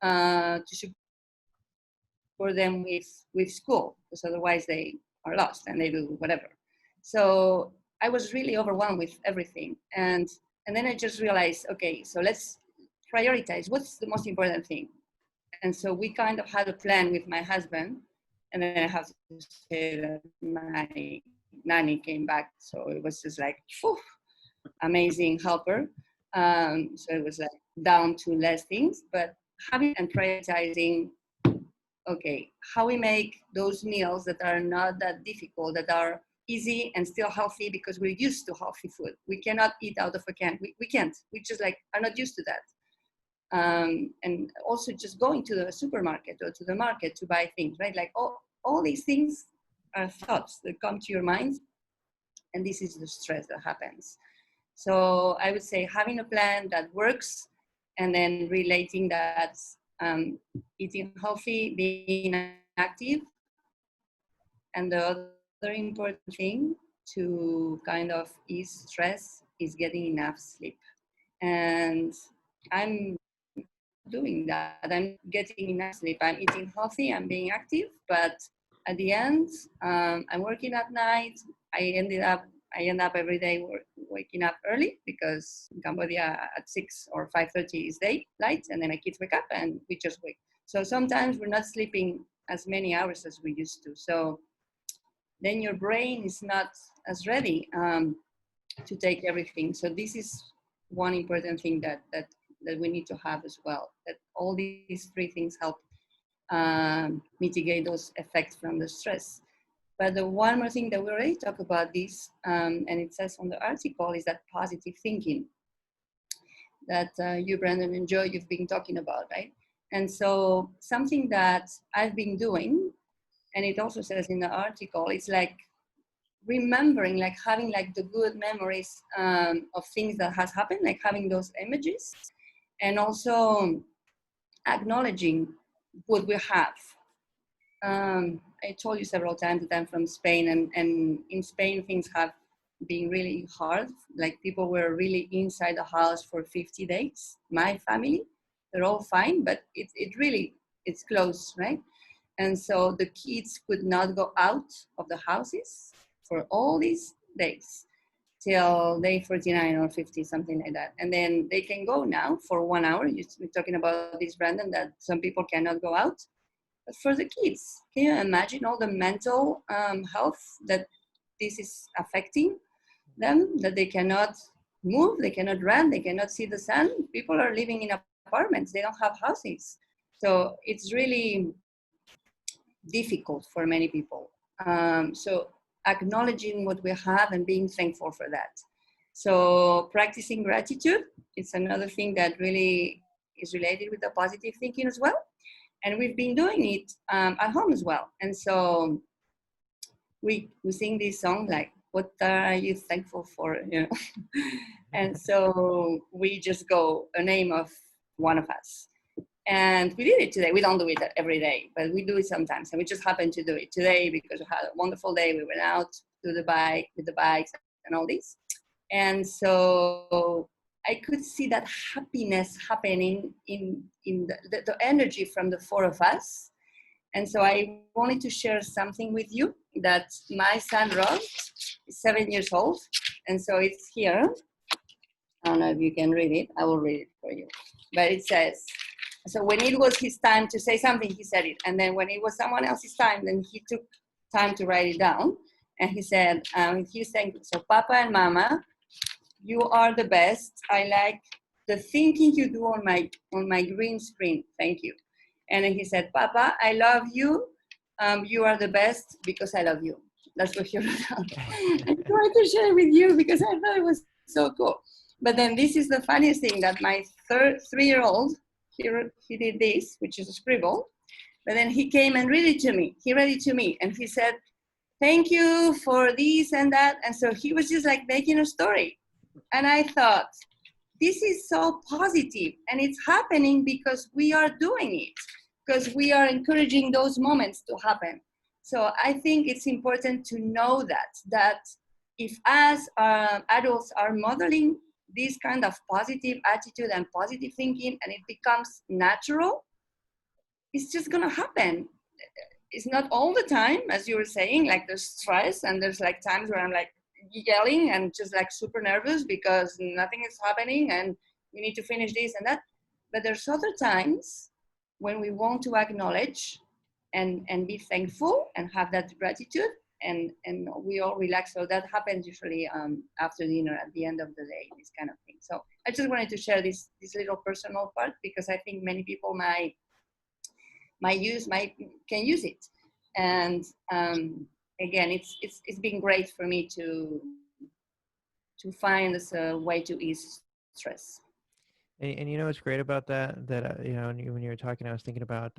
to support them with school, because otherwise they are lost and they do whatever. So I was really overwhelmed with everything. And then I just realized, okay, so let's prioritize what's the most important thing. And so we kind of had a plan with my husband. And then I have to say that my nanny came back. So it was just like, whew, amazing helper. So it was like down to less things, but having and prioritizing, okay, how we make those meals that are not that difficult, that are easy and still healthy, because we're used to healthy food. We cannot eat out of a can. We can't. We just like are not used to that. And also just going to the supermarket or to the market to buy things, right? Like all these things are thoughts that come to your mind, and this is the stress that happens. So I would say having a plan that works, and then relating that eating healthy, being active, and the other important thing to kind of ease stress is getting enough sleep. And I'm doing that. I'm getting enough sleep. I'm eating healthy. I'm being active. But at the end, I'm working at night. I end up every day waking up early, because in Cambodia at 6 or 5:30 is daylight, and then my kids wake up and we just wake. So sometimes we're not sleeping as many hours as we used to. So then your brain is not as ready to take everything. So this is one important thing that we need to have as well, that all these 3 things help mitigate those effects from the stress. But the one more thing that we already talked about this, and it says on the article, is that positive thinking that you, Brandon, and Joe, you've been talking about, right? And so something that I've been doing, and it also says in the article, it's like remembering, like having like the good memories of things that has happened, like having those images, and also acknowledging what we have. I told you several times that I'm from Spain, and in Spain things have been really hard. Like people were really inside the house for 50 days. My family, they're all fine, but it's close, right? And so the kids could not go out of the houses for all these days till day 49 or 50, something like that. And then they can go now for 1 hour. We're talking about this, Brandon, that some people cannot go out. But for the kids, can you imagine all the mental health that this is affecting them, that they cannot move, they cannot run, they cannot see the sun? People are living in apartments, they don't have houses. So it's really difficult for many people. So acknowledging what we have and being thankful for that. So practicing gratitude, it's another thing that really is related with the positive thinking as well. And we've been doing it at home as well. And so we sing this song like, what are you thankful for? You know? And so we just go a name of one of us. And we did it today. We don't do it every day, but we do it sometimes. And we just happened to do it today because we had a wonderful day. We went out to the bike with the bikes and all this. And so I could see that happiness happening in the energy from the four of us. And so I wanted to share something with you that my son wrote. He's 7 years old. And so it's here. I don't know if you can read it. I will read it for you. But it says, so when it was his time to say something, he said it. And then when it was someone else's time, then he took time to write it down. And he said, he's saying, so Papa and Mama, you are the best. I like the thinking you do on my green screen. Thank you. And then he said, Papa, I love you. You are the best because I love you. That's what he wrote down. I tried to share it with you because I thought it was so cool. But then this is the funniest thing, that my 3-year-old, he did this, which is a scribble. But then he came and read it to me. He read it to me and he said, thank you for this and that. And so he was just like making a story. And I thought, this is so positive, and it's happening because we are doing it, because we are encouraging those moments to happen. So I think it's important to know that if as adults are modeling this kind of positive attitude and positive thinking, and it becomes natural, it's just gonna happen. It's not all the time, as you were saying, like there's stress, and there's like times where I'm like yelling and just like super nervous because nothing is happening and we need to finish this and that. But there's other times when we want to acknowledge and be thankful and have that gratitude, and we all relax. So that happens usually after dinner, at the end of the day, this kind of thing. So I just wanted to share this little personal part, because I think many people can use it. And again, it's been great for me to find this way to ease stress. And you know what's great about that you know, when you were talking, I was thinking about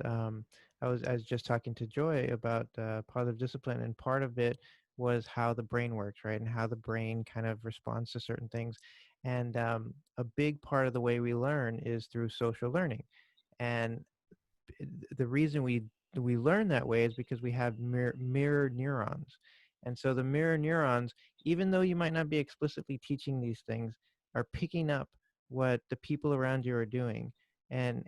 I was just talking to Joy about positive discipline, and part of it was how the brain works, right, and how the brain kind of responds to certain things. And a big part of the way we learn is through social learning, and the reason we learn that way is because we have mirror neurons. And so the mirror neurons, even though you might not be explicitly teaching these things, are picking up what the people around you are doing. And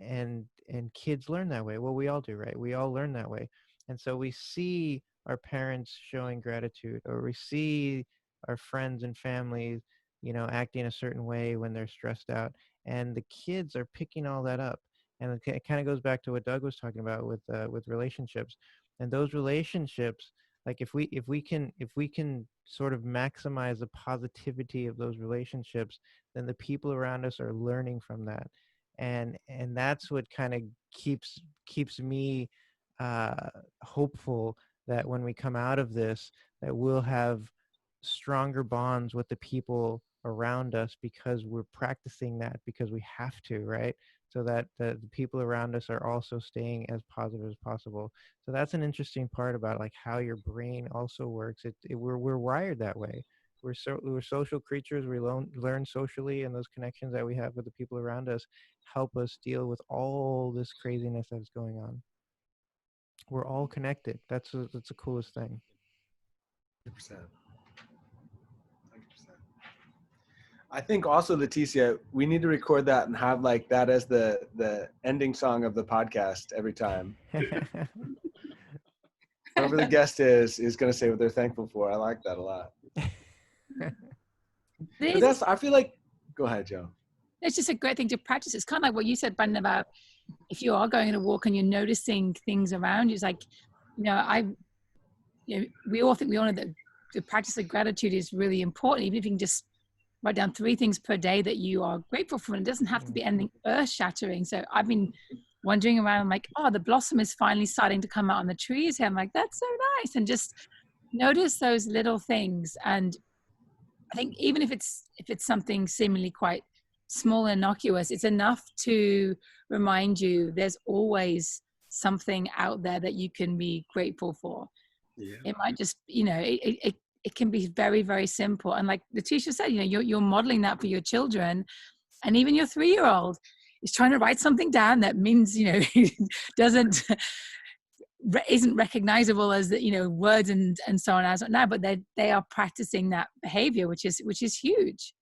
kids learn that way. Well, we all do, right? We all learn that way. And so we see our parents showing gratitude, or we see our friends and families, you know, acting a certain way when they're stressed out, and the kids are picking all that up. And it kind of goes back to what Doug was talking about with relationships. And those relationships, like if we can sort of maximize the positivity of those relationships, then the people around us are learning from that. And that's what kind of keeps me hopeful that when we come out of this, that we'll have stronger bonds with the people around us, because we're practicing that, because we have to, right? so that the people around us are also staying as positive as possible. So that's an interesting part about like how your brain also works. We're wired that way. We're social creatures. We learn socially, and those connections that we have with the people around us help us deal with all this craziness that's going on. We're all connected. That's the coolest thing. 100%. 100%. I think also, Leticia, we need to record that and have like that as the ending song of the podcast every time. Whoever the guest is going to say what they're thankful for. I like that a lot. But that's, I feel like, go ahead, Joe. It's just a great thing to practice. It's kind of like what you said, Brandon, about if you are going on a walk and you're noticing things around you. It's like, we all know that the practice of gratitude is really important. Even if you can just write down 3 things per day that you are grateful for, and it doesn't have to be anything earth-shattering. So I've been wandering around, I'm like, oh, the blossom is finally starting to come out on the trees here. I'm like, that's so nice. And just notice those little things. And I think even if it's something seemingly quite small and innocuous, it's enough to remind you there's always something out there that you can be grateful for. Yeah. It might just, it can be very, very simple. And like Leticia said, you're modeling that for your children, and even your 3-year-old is trying to write something down that means, isn't recognizable as words and so on as now, but they are practicing that behavior, which is huge.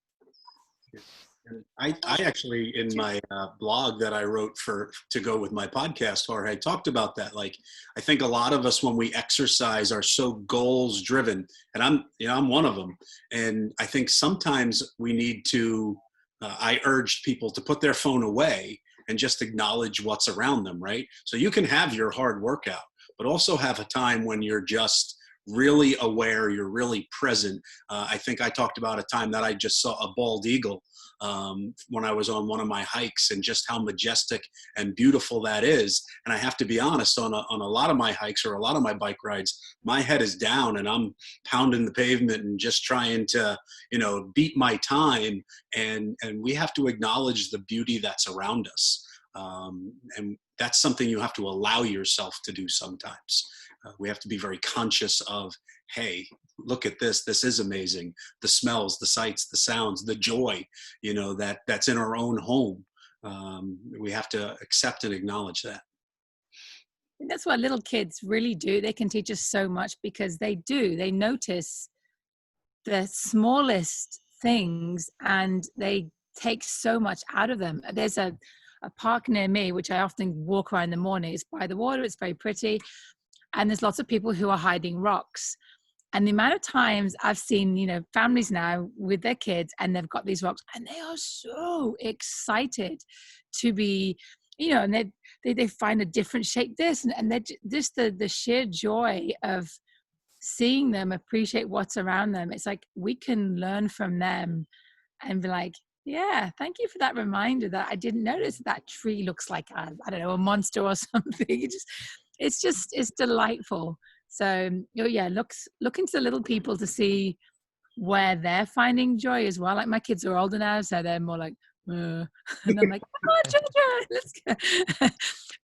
I actually, in my blog that I wrote to go with my podcast, Jorge, I talked about that. Like, I think a lot of us, when we exercise, are so goals driven, and I'm one of them. And I think sometimes we need to, I urged people to put their phone away and just acknowledge what's around them, right? So you can have your hard workout, but also have a time when you're just really aware, you're really present. I think I talked about a time that I just saw a bald eagle when I was on one of my hikes, and just how majestic and beautiful that is. And I have to be honest, on a lot of my hikes or a lot of my bike rides, my head is down and I'm pounding the pavement and just trying to, beat my time. And we have to acknowledge the beauty that's around us. And that's something you have to allow yourself to do sometimes. We have to be very conscious of, hey, look at this. This is amazing. The smells, the sights, the sounds, the joy, that's in our own home. We have to accept and acknowledge that. And that's what little kids really do. They can teach us so much because they notice the smallest things and they take so much out of them. There's a park near me, which I often walk around in the morning. It's by the water. It's very pretty. And there's lots of people who are hiding rocks. And the amount of times I've seen, families now with their kids, and they've got these rocks and they are so excited to be, and they find a different shape this, and they're just the sheer joy of seeing them appreciate what's around them. It's like we can learn from them and be like, yeah, thank you for that reminder that I didn't notice that tree looks like a monster or something. It's delightful. So look into the little people to see where they're finding joy as well. Like my kids are older now, so they're more like, and I'm like, come on, children, let's go.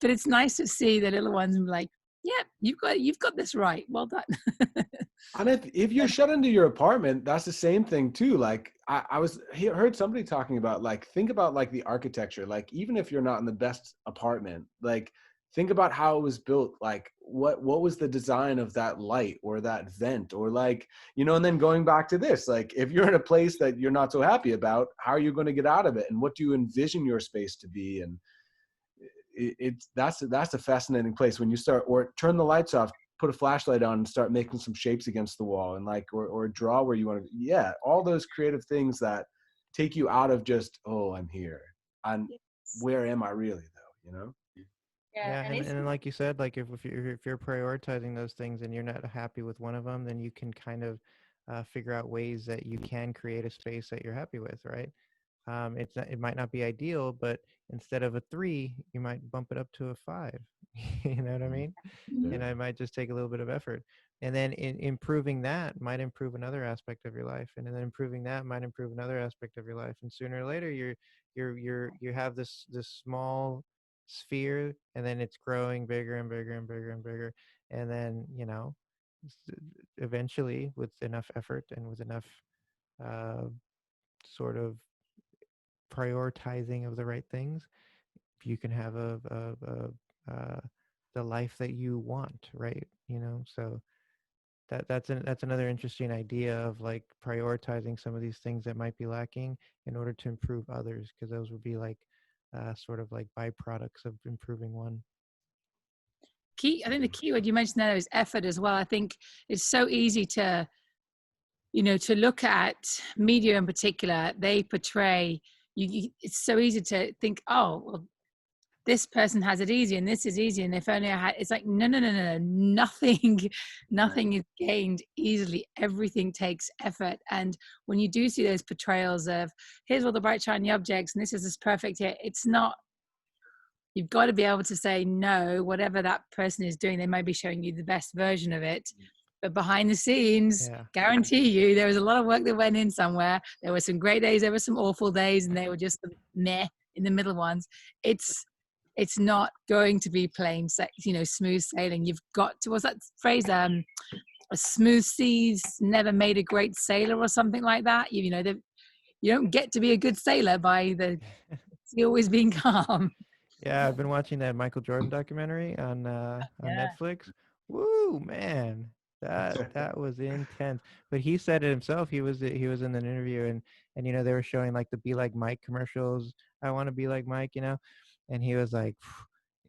But it's nice to see the little ones and be like, yeah, you've got this right. Well done. And if you're shut into your apartment, that's the same thing too. Like I heard somebody talking about, like, think about like the architecture. Like, even if you're not in the best apartment, like, think about how it was built. Like what was the design of that light or that vent, or like, and then going back to this, like, if you're in a place that you're not so happy about, how are you going to get out of it? And what do you envision your space to be? And that's a fascinating place when you start, or turn the lights off, put a flashlight on and start making some shapes against the wall, and like, or draw where you want to, all those creative things that take you out of just, oh, I'm here. And where am I really though, Yeah, and like you said, like if you're prioritizing those things and you're not happy with one of them, then you can kind of figure out ways that you can create a space that you're happy with, right? It might not be ideal, but instead of a 3, you might bump it up to a 5. You know what I mean? Yeah. And it might just take a little bit of effort. And then improving that might improve another aspect of your life. And then improving that might improve another aspect of your life. And sooner or later, you're you have this small sphere, and then it's growing bigger and bigger and bigger and bigger, and then eventually, with enough effort and with enough uh, sort of prioritizing of the right things, you can have the life that you want, right? So that's another interesting idea of like prioritizing some of these things that might be lacking in order to improve others, because those would be like sort of like byproducts of improving one. I think the key word you mentioned there is effort as well. I think it's so easy to, to look at media in particular. They portray it's so easy to think, oh, well, this person has it easy and this is easy, and if only I had. It's like no, nothing is gained easily. Everything takes effort. And when you do see those portrayals of here's all the bright shiny objects and this is this perfect here, it's not. You've got to be able to say no. Whatever that person is doing, they might be showing you the best version of it, but behind the scenes, guarantee you there was a lot of work that went in somewhere. There were some great days, there were some awful days, and they were just meh in the middle ones. It's not going to be plain, smooth sailing. You've got to, what's that phrase? A smooth seas never made a great sailor, or something like that. You don't get to be a good sailor by the sea always being calm. Yeah, I've been watching that Michael Jordan documentary on Netflix. Woo, man, that was intense. But he said it himself. He was in an interview, and they were showing like the Be Like Mike commercials. I want to be like Mike, and he was like,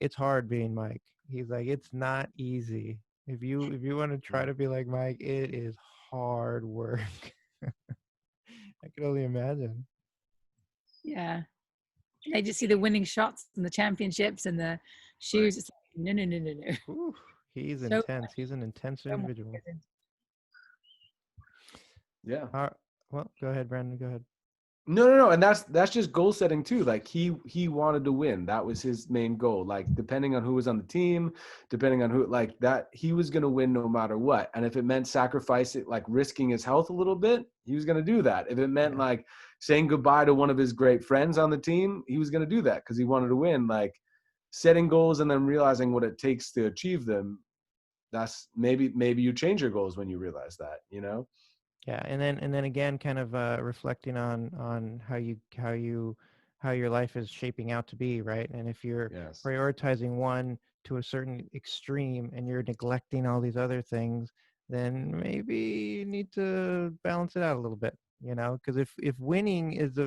it's hard being Mike. He's like, it's not easy. If you want to try to be like Mike, it is hard work. I can only imagine. Yeah. They just see the winning shots and the championships and the shoes. It's like, no. Ooh, he's so intense. He's an intense individual. Yeah. Well, go ahead, Brandon. Go ahead. No. And that's just goal setting too. Like he wanted to win. That was his main goal. Like depending on who was on the team, depending on who, like that, he was going to win no matter what. And if it meant sacrificing, like risking his health a little bit, he was going to do that. If it meant like saying goodbye to one of his great friends on the team, he was going to do that because he wanted to win. Like setting goals and then realizing what it takes to achieve them. That's maybe you change your goals when you realize that, Yeah, and then again, kind of reflecting on how your life is shaping out to be, right? And if you're prioritizing one to a certain extreme and you're neglecting all these other things, then maybe you need to balance it out a little bit, because if winning is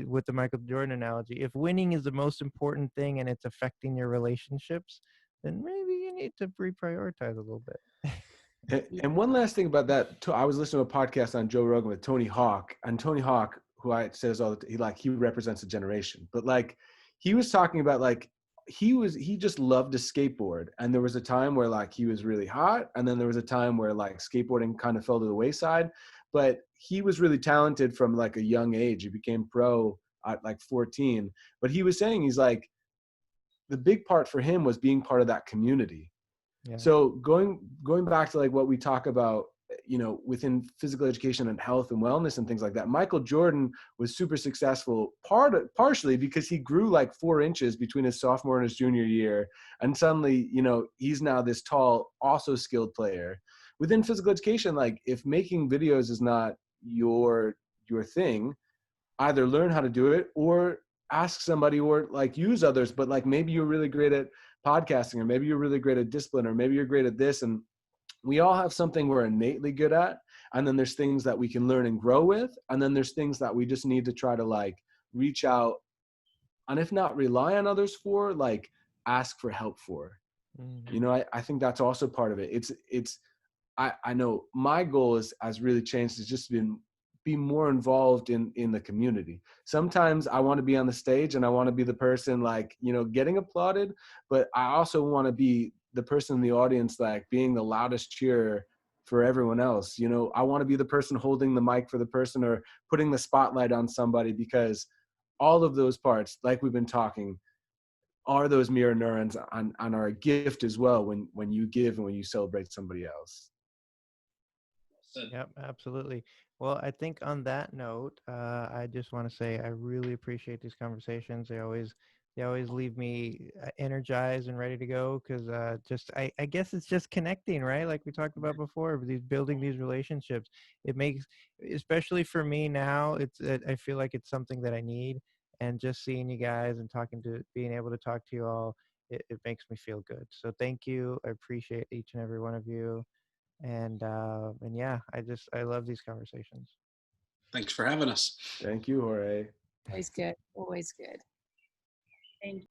with the Michael Jordan analogy, if winning is the most important thing and it's affecting your relationships, then maybe you need to reprioritize a little bit. And one last thing about that, I was listening to a podcast on Joe Rogan with Tony Hawk, and Tony Hawk, who I says all the time, he represents a generation, but like he was talking about like he just loved to skateboard, and there was a time where like he was really hot, and then there was a time where like skateboarding kind of fell to the wayside, but he was really talented from like a young age. He became pro at like 14, but he was saying he's like the big part for him was being part of that community. Yeah. So going back to like what we talk about, within physical education and health and wellness and things like that, Michael Jordan was super successful partially because he grew like 4 inches between his sophomore and his junior year. And suddenly, he's now this tall, also skilled player. Within physical education, like if making videos is not your thing, either learn how to do it or ask somebody or like use others, but like maybe you're really great at podcasting, or maybe you're really great at discipline, or maybe you're great at this. And we all have something we're innately good at. And then there's things that we can learn and grow with. And then there's things that we just need to try to like reach out, and if not rely on others for, like ask for help for. Mm-hmm. I think that's also part of it. I know my goal has really changed. It's just been be more involved in the community. Sometimes I want to be on the stage and I want to be the person like, getting applauded, but I also want to be the person in the audience, like being the loudest cheer for everyone else. I want to be the person holding the mic for the person or putting the spotlight on somebody, because all of those parts, like we've been talking, are those mirror neurons and are a gift as well when you give and when you celebrate somebody else. Yep, absolutely. Well, I think on that note, I just want to say I really appreciate these conversations. They always leave me energized and ready to go because I guess it's just connecting, right? Like we talked about before, these building these relationships. It makes, especially for me now, I feel like it's something that I need. And just seeing you guys and being able to talk to you all, it makes me feel good. So thank you. I appreciate each and every one of you. And yeah, I love these conversations. Thanks for having us. Thank you, Jorge. Always good. Always good. Thank